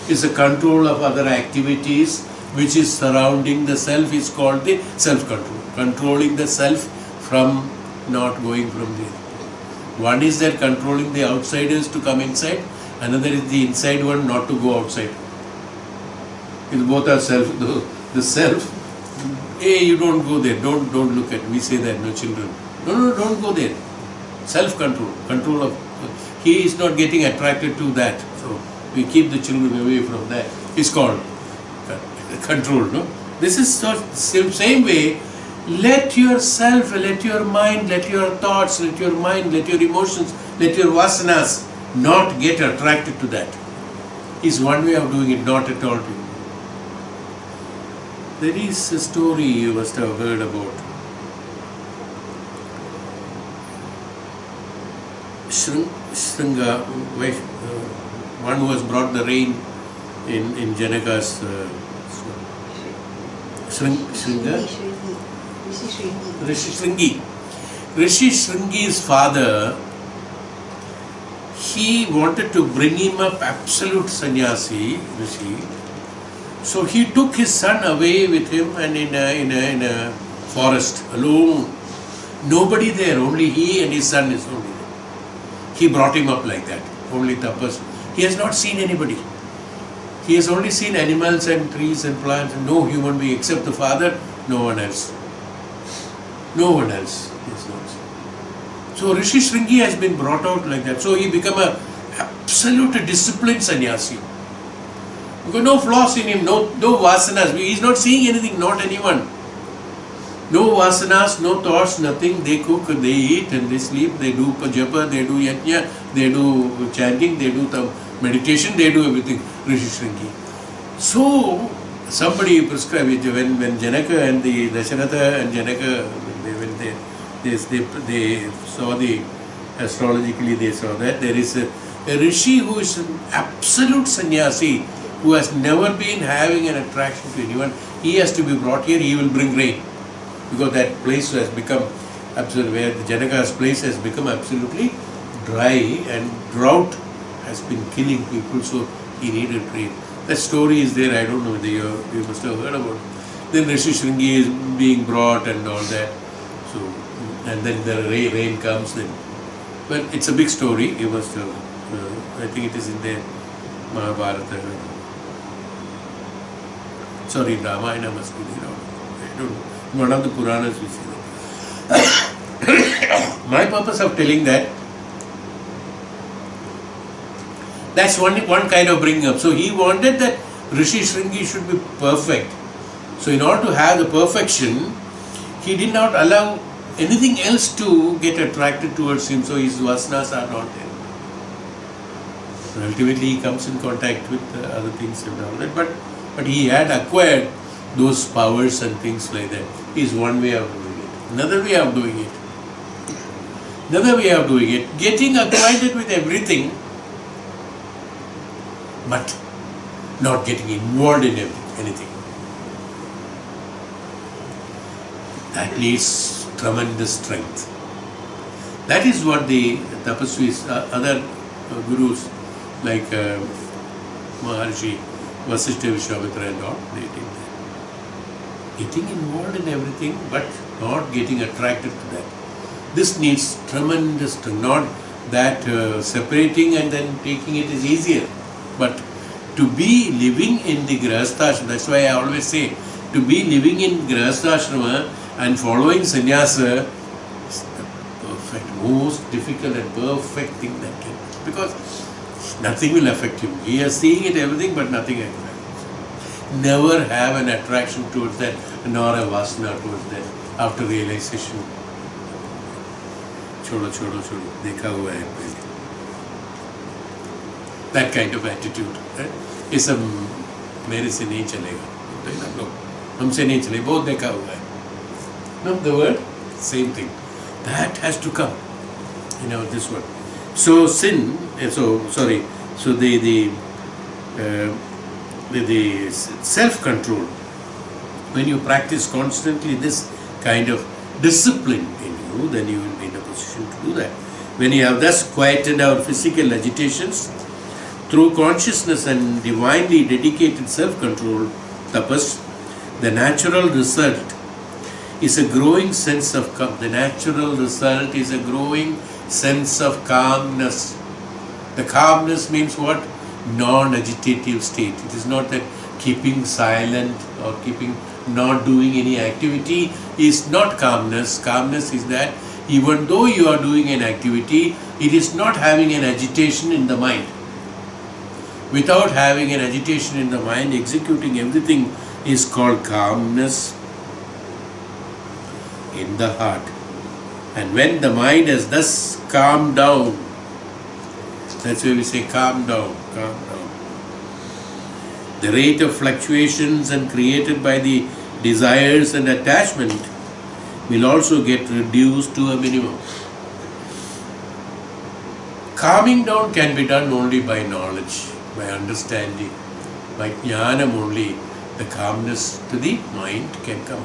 It's the control of other activities which is surrounding the self is called the self-control. Controlling the self from not going from there. One is that controlling the outsiders to come inside, another is the inside one not to go outside. It both are self. The self, hey, you don't go there, don't look at, we say that, no children. No, don't go there. Self-control, control of, he is not getting attracted to that. So we keep the children away from that. It's called control, no? This is the same way. Let yourself, let your mind, let your thoughts, let your mind, let your emotions, let your vasanas not get attracted to that. Is one way of doing it, not at all. There is a story you must have heard about. one who has brought the rain in Janaka's Shringa? Rishi Shringi. Rishi Shringi's father, he wanted to bring him up absolute sannyasi, Rishi. So he took his son away with him and in a forest alone. Nobody there, only he and his son is only there. He brought him up like that, only tapas. He has not seen anybody. He has only seen animals and trees and plants, and no human being except the father, no one else. No one else. So Rishi Shringi has been brought out like that. So he became a absolute disciplined sannyasi. Because no flaws in him, no vasanas. He is not seeing anything, not anyone. No vasanas, no thoughts, nothing. They cook, they eat and they sleep. They do japa, they do yajna, they do chanting, they do meditation, they do everything. Rishi Shringi. So somebody prescribed it when Janaka and the Dasharatha and Janaka, they saw the astrologically, they saw that there is a rishi who is an absolute sannyasi, who has never been having an attraction to anyone. He has to be brought here. He will bring rain, because that place has become absolutely, where the Janaka's place has become absolutely dry and drought has been killing people. So he needed rain. That story is there. I don't know whether you must have heard about it. Then Rishi Shringi is being brought and all that. So, and then the rain comes. Then, well, it's a big story. You must have. I think it is in the Mahabharata. Sorry, Ramayana must be there. I don't know. One of the Puranas we see that. My purpose of telling that's one kind of bringing up. So he wanted that Rishi Shringi should be perfect. So in order to have the perfection, he did not allow anything else to get attracted towards him. So his vasanas are not there. So ultimately he comes in contact with other things and all that. But he had acquired those powers and things like that. Is one way of doing it. Another way of doing it, getting acquainted with everything, but not getting involved in anything. That needs tremendous strength. That is what the tapasvis, other gurus like Maharshi, Vasishtha, Vishwamitra and all, they did that. Getting involved in everything, but not getting attracted to that. This needs tremendous strength. Not that separating and then taking it is easier, but to be living in the Grihasthashrama. That's why I always say, to be living in Grihasthashrama and following sannyasa is the perfect, most difficult and perfect thing that can be. Because nothing will affect him. He is seeing it everything, but nothing affects him. Never have an attraction towards that, nor a vasana towards that after realization. Chodo, chodo, chodo, dekha hua hai pehle. That kind of attitude. ये सब मेरे से नहीं चलेगा. लोग हमसे नहीं चलेगा. बहुत देखा हुआ है. No, the word, same thing. That has to come. This word. So sin. So the self-control. When you practice constantly this kind of discipline in you, then you will be in a position to do that. When you have thus quieted our physical agitations, through consciousness and divinely dedicated self-control, tapas, the natural result is a growing sense of calmness. The calmness means what? Non-agitative state. It is not that keeping silent or not doing any activity is not calmness. Calmness is that even though you are doing an activity, it is not having an agitation in the mind. Without having an agitation in the mind, executing everything is called calmness in the heart. And when the mind has thus calmed down, that's why we say calm down, calm down. The rate of fluctuations and created by the desires and attachment will also get reduced to a minimum. Calming down can be done only by knowledge, by understanding, by jnanam only. The calmness to the mind can come.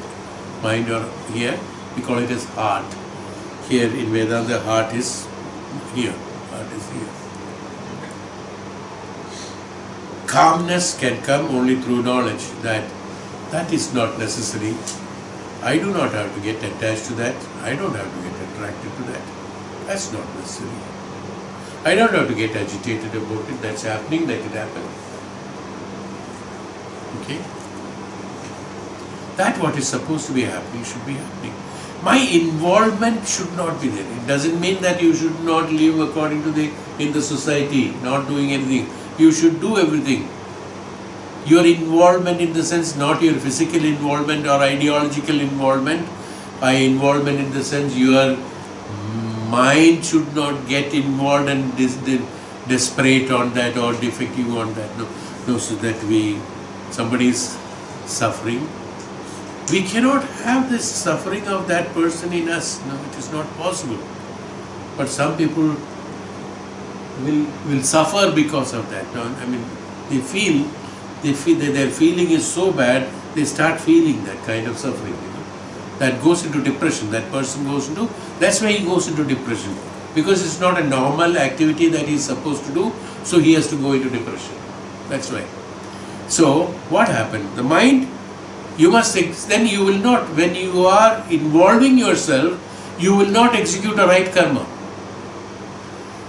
Mind, or here we call it as heart. Here in Vedanta, the heart is here. Heart is here. Calmness can come only through knowledge. That is not necessary. I do not have to get attached to that. I don't have to get attracted to that. That's not necessary. I don't have to get agitated about it. That's happening, let it happen. Okay? That what is supposed to be happening should be happening. My involvement should not be there. It doesn't mean that you should not live according to in the society, not doing anything. You should do everything. Your involvement in the sense, not your physical involvement or ideological involvement. By involvement in the sense your mind should not get involved and desperate on that or defective on that. No, so that somebody is suffering. We cannot have this suffering of that person in us. No, it is not possible. But some people will suffer because of that. No, I mean, they feel that their feeling is so bad, they start feeling that kind of suffering. That goes into depression. That person goes into, that's why he goes into depression. Because it's not a normal activity that he is supposed to do, so he has to go into depression. That's why. So, what happened? The mind, you must, then you will not, when you are involving yourself, you will not execute a right karma.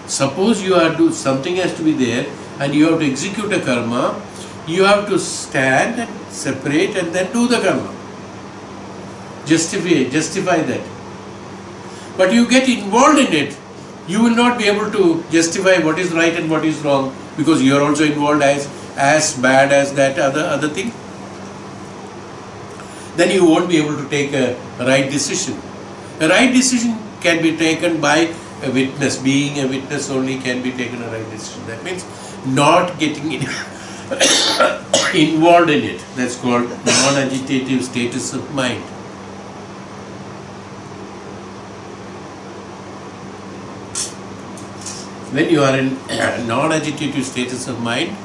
Suppose you are something has to be there and you have to execute a karma, you have to stand and separate and then do the karma. Justify that. But you get involved in it, you will not be able to justify what is right and what is wrong because you are also involved as bad as that other thing. Then you won't be able to take a right decision. A right decision can be taken by a witness. Being a witness only can be taken a right decision. That means not getting involved in it. That's called non-agitative status of mind. When you are in non-agitative status of mind,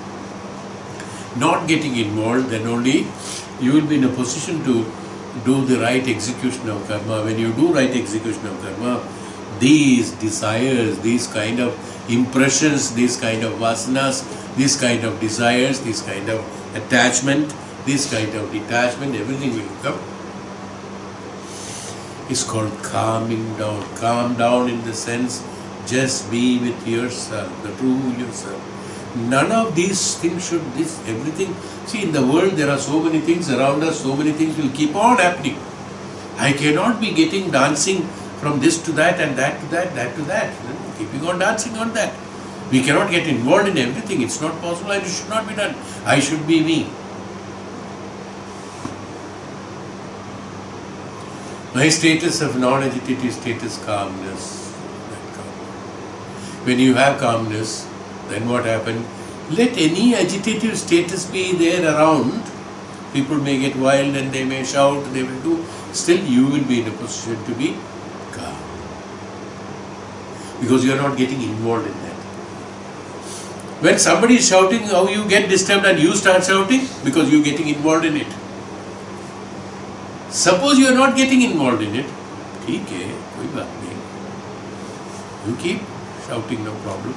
not getting involved, then only you will be in a position to do the right execution of karma. When you do right execution of karma, these desires, these kind of impressions, these kind of vasanas, these kind of desires, this kind of attachment, this kind of detachment, everything will come. It's called calming down. Calm down in the sense, just be with yourself, the true yourself. None of these things everything. See, in the world there are so many things around us, so many things will keep on happening. I cannot be dancing from this to that and that to that, that to that. Keeping on dancing on that. We cannot get involved in everything. It's not possible and it should not be done. I should be me. My status of non-agitative status, calmness. When you have calmness, then what happened? Let any agitative status be there around. People may get wild and they may shout, they may do. Still you will be in a position to be calm. Because you are not getting involved in that. When somebody is shouting, how you get disturbed and you start shouting? Because you are getting involved in it. Suppose you are not getting involved in it. ठीक है, कोई बात नहीं. You keep shouting, no problem.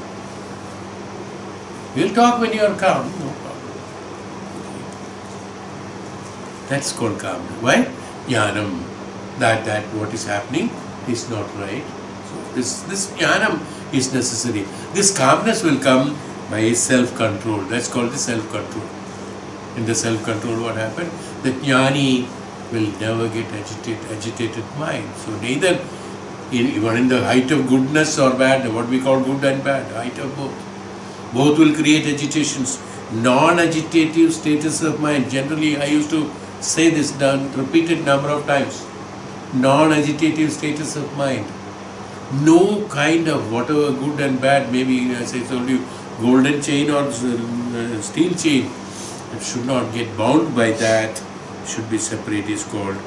We'll talk when you are calm, no problem. That's called calm. Why? Jnanam. That what is happening is not right. So this jnanam is necessary. This calmness will come by self-control. That's called the self-control. In the self-control, what happened? The jnani will never get agitated mind. So neither even in the height of goodness or bad, what we call good and bad, height of both. Both will create agitations. Non-agitative status of mind. Generally, I used to say this repeated number of times. Non-agitative status of mind. No kind of whatever good and bad, maybe as I told you, golden chain or steel chain, it should not get bound by that. Should be separate is called.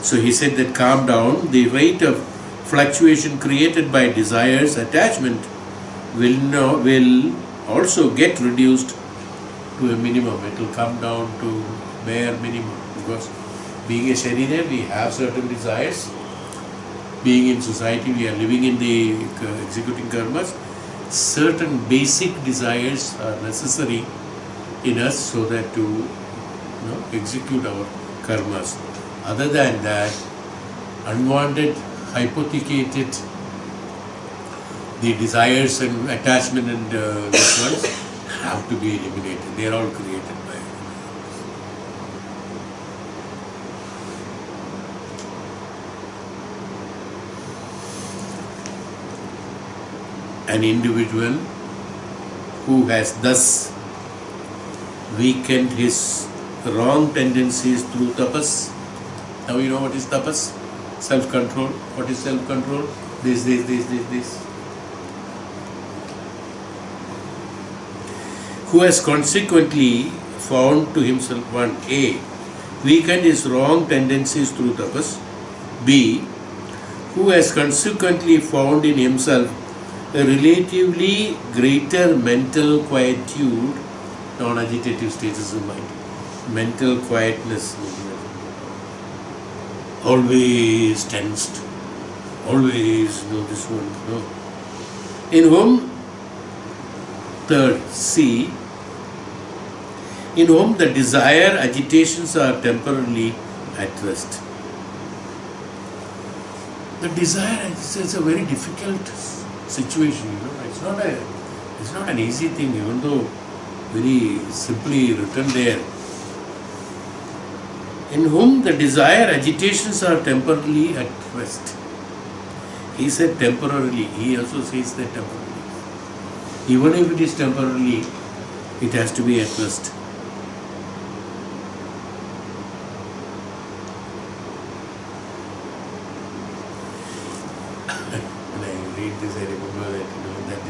So he said that calm down, the rate of fluctuation created by desires, attachment will also get reduced to a minimum. It will come down to bare minimum, because being a Sharira, we have certain desires. Being in society, we are living in the executing karmas. Certain basic desires are necessary in us so that to execute our karmas. Other than that, unwanted, hypothecated, the desires and attachment and these ones have to be eliminated. They are all created by an individual who has thus weakened his wrong tendencies through tapas. Now you know what is tapas? Self-control. What is self-control? This. Who has consequently found to himself, 1. Weakened his wrong tendencies through tapas. B. Who has consequently found in himself a relatively greater mental quietude, non-agitative status of mind, mental quietness, always tensed, always this one, in whom, 3rd, C, in whom the desire agitations are temporarily at rest. The desire is a very difficult situation, it's not an easy thing, even though very simply written there. In whom the desire agitations are temporarily at rest. He said temporarily, he also says that temporarily. Even if it is temporarily, it has to be at rest. When I read this, I remember that that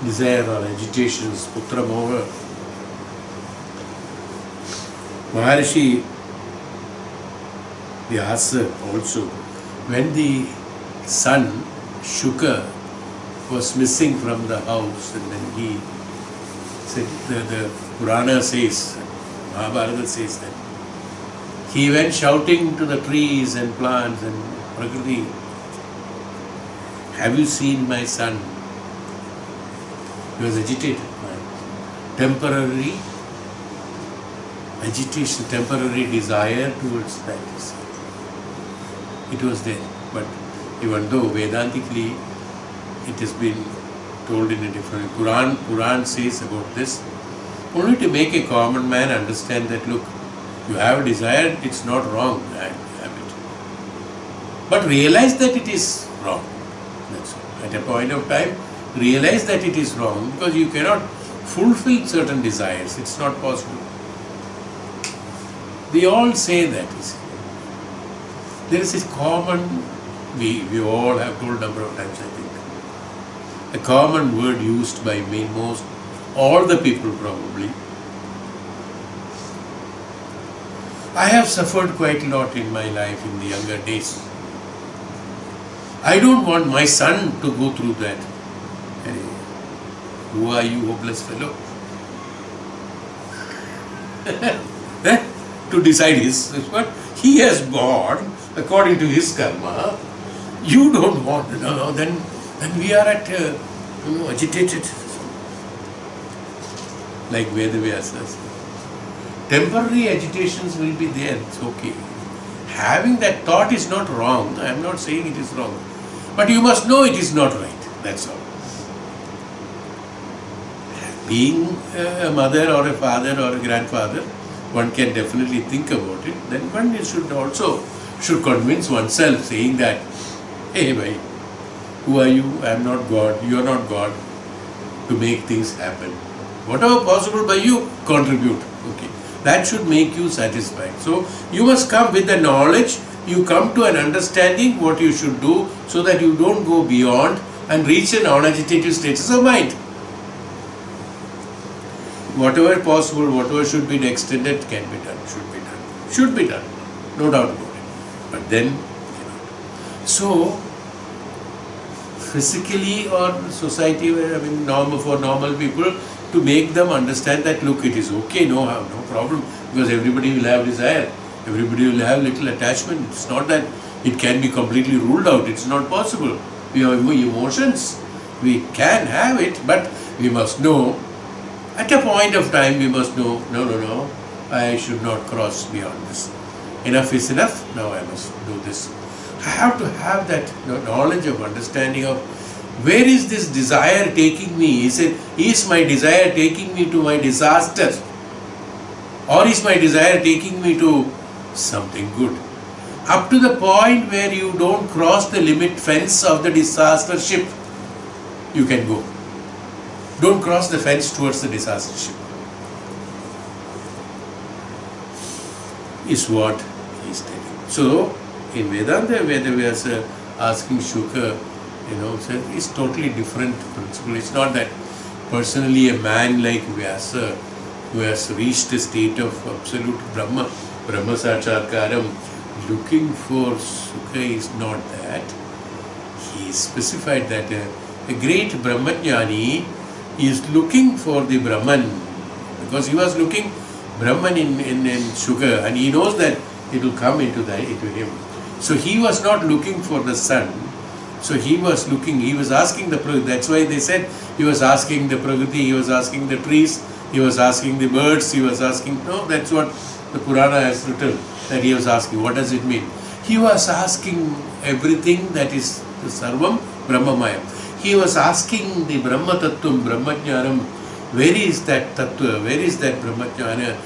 desire or agitations, putra moha. Maharishi Vyasa also, when the son Shuka was missing from the house, and then he said, the Purana says, Mahabharata says that he went shouting to the trees and plants and Prakriti, have you seen my son? He was agitated. Temporary agitation, temporary desire towards that. It was there. But even though Vedantically it has been told in a different Quran says about this, only to make a common man understand that, look, you have a desire, it's not wrong, I have it. But realize that it is wrong. That's all. At a point of time, realize that it is wrong, because you cannot fulfill certain desires. It's not possible. We all say that. There is a common, we all have told number of times, I think, a common word used by most, all the people probably. I have suffered quite a lot in my life in the younger days. I don't want my son to go through that. Who are you, hopeless fellow? To decide what he has got according to his karma. You don't want, then we are at agitated. Like Vedavyasa says. Temporary agitations will be there, it's okay. Having that thought is not wrong. I am not saying it is wrong. But you must know it is not right. That's all. Being a mother or a father or a grandfather, one can definitely think about it. Then one should convince oneself, saying that, hey, bhai, who are you? I am not God. You are not God to make things happen. Whatever possible by you, contribute. Okay. That should make you satisfied. So you must come with the knowledge. You come to an understanding what you should do, so that you don't go beyond and reach a non-agitative status of mind. Whatever possible, whatever should be extended can be done, should be done, no doubt about it. But then, so physically or society, I mean, for normal people, to make them understand that, look, it is okay, no harm, no problem, because everybody will have desire, everybody will have little attachment. It's not that it can be completely ruled out, it's not possible. We have emotions, we can have it, but we must know, at a point of time, we must know, no, I should not cross beyond this. Enough is enough, now I must do this. I have to have that knowledge of understanding of where is this desire taking me? Is my desire taking me to my disaster? Or is my desire taking me to something good? Up to the point where you don't cross the limit fence of the disaster ship, you can go. Don't cross the fence towards the disaster ship. Is what he is telling. So, in Vedanta, Vedavyasa asking Shuka, said it's totally different principle. It's not that personally a man like Vyasa, who has reached a state of absolute Brahma Sakshatkaram, looking for Sukha is not that. He specified that a great Brahmajnani is looking for the Brahman, because he was looking Brahman in Shuka, and he knows that it will come into him. So he was not looking for the sun. So he was asking the Prakriti. That's why they said he was asking the Prakriti, he was asking the trees, he was asking the birds, he was asking, no, that's what the Purana has written, that he was asking. What does it mean? He was asking everything that is the Sarvam Brahmamaya. He was asking the Brahma Tattvam, Brahmajnanam, where is that Tattva, where is that Brahmajnana,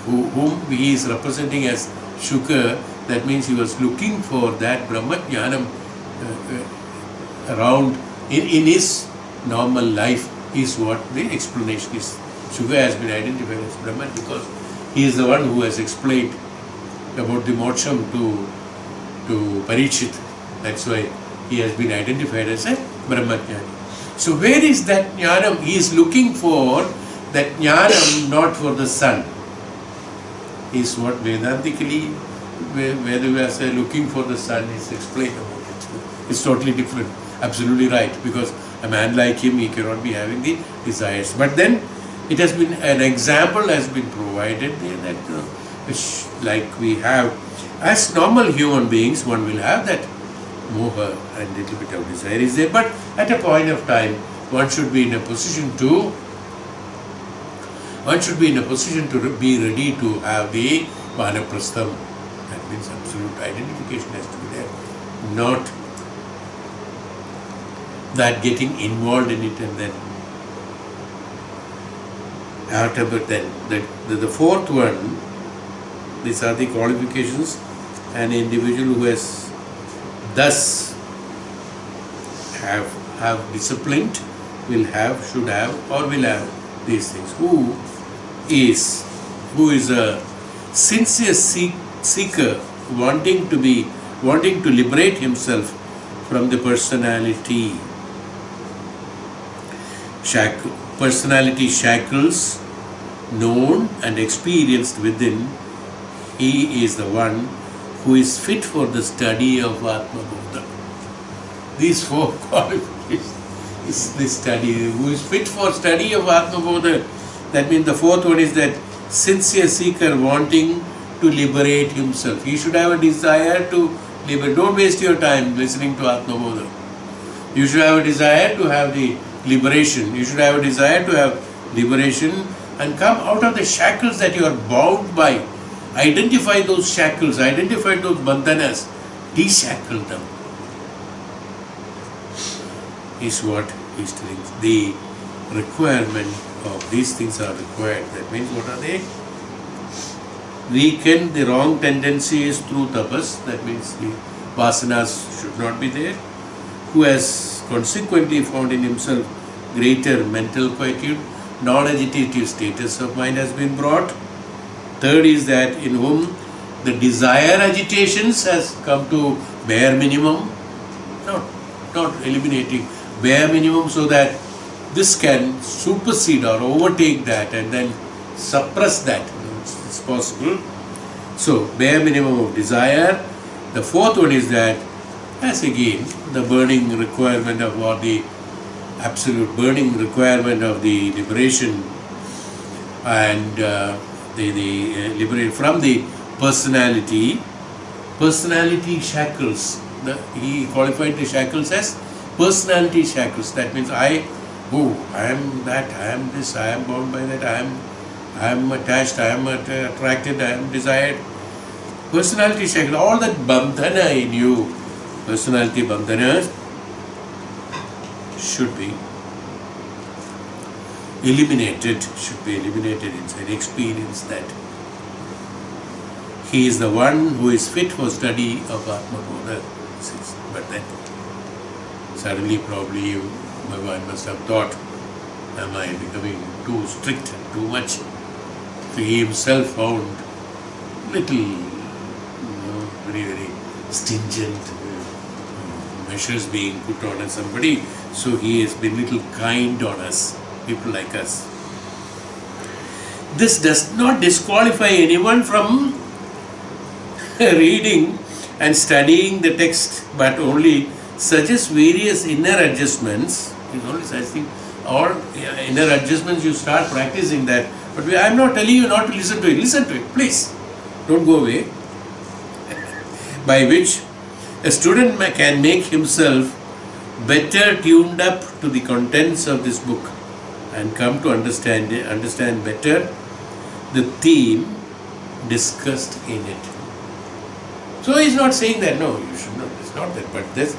whom he is representing as Shuka. That means he was looking for that Brahmajnanam around in his normal life, is what the explanation is. Shuka has been identified as Brahman because he is the one who has explained about the moksham to Parikshit. That's why he has been identified as a Brahmajnani. So where is that jnanam? He is looking for that jnanam, not for the sun. Is what Vedantically, Vedavyasa looking for the sun is explained about it. It's totally different. Absolutely right. Because a man like him, he cannot be having the desires. But then it has been, an example has been provided there that which like we have as normal human beings, one will have that moha and little bit of desire is there, but at a point of time one should be in a position to be ready to have the vanaprastham. That means absolute identification has to be there, not that getting involved in it and then after. But then the fourth one, these are the qualifications. An individual who has thus have disciplined will have, should have, or will have these things. Who is a sincere seeker, wanting to liberate himself from the personality shackles known and experienced within. He is the one who is fit for the study of Atmabodha. These four qualifications is the study. Who is fit for study of Atmabodha? That means the fourth one is that sincere seeker wanting to liberate himself. He should have a desire to liberate. Don't waste your time listening to Atmabodha. You should have a desire to have the liberation. You should have a desire to have liberation and come out of the shackles that you are bound by. Identify those shackles, identify those bandhanas, deshackle them. Is what he is telling. The requirement of these things are required. That means what are they? Weaken the wrong tendencies through tapas. That means the vasanas should not be there. Who has consequently found in himself greater mental quietude, non-agitative status of mind has been brought. Third is that in whom the desire agitations has come to bare minimum, not eliminating, bare minimum, so that this can supersede or overtake that and then suppress that. It's possible. So bare minimum of desire. The fourth one is that as again the burning requirement of what the absolute burning requirement of the liberation and the liberate from the personality shackles. He qualified the shackles as personality shackles. That means I am that, I am this, I am bound by that, I am attached, I am attracted, I am desired. Personality shackles, all that bandhana in you, personality bandhanas should be eliminated inside. Experience that. He is the one who is fit for study of Atmabodha. But then, suddenly probably one must have thought, am I becoming too strict and too much? So he himself found little, very, very stringent measures being put on as somebody. So he has been little kind on us, people like us. This does not disqualify anyone from reading and studying the text, but only suggests various inner adjustments. It's only suggesting or inner adjustments. You start practicing that. But I am not telling you not to listen to it. Listen to it, please. Don't go away. By which a student can make himself better tuned up to the contents of this book and come to understand better the theme discussed in it. So he's not saying that, no, you should not, it's not that, but this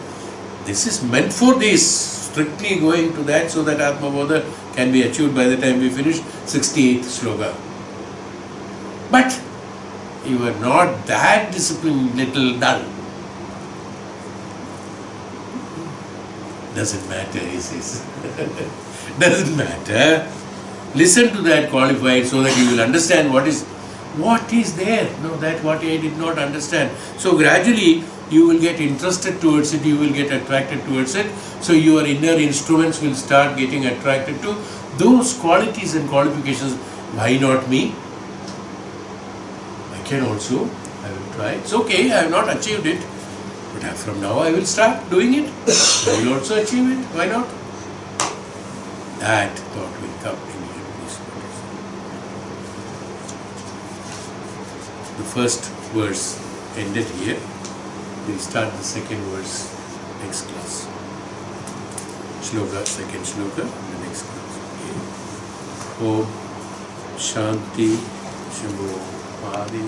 is meant for this, strictly going to that so that Atmabodha can be achieved by the time we finish 68th sloka. But you are not that disciplined, little dull. Doesn't matter, he says. Doesn't matter. Listen to that qualified so that you will understand what is there. No, that what I did not understand. So gradually you will get interested towards it, you will get attracted towards it. So your inner instruments will start getting attracted to those qualities and qualifications. Why not me? I can also, I will try. It's okay, I have not achieved it. But from now I will start doing it. I will also achieve it. Why not? That thought will come in here. The first verse ended here. We'll start the second verse next class. Shloka, second shloka, the next class. Okay. Om Shanti Bh.Aadi.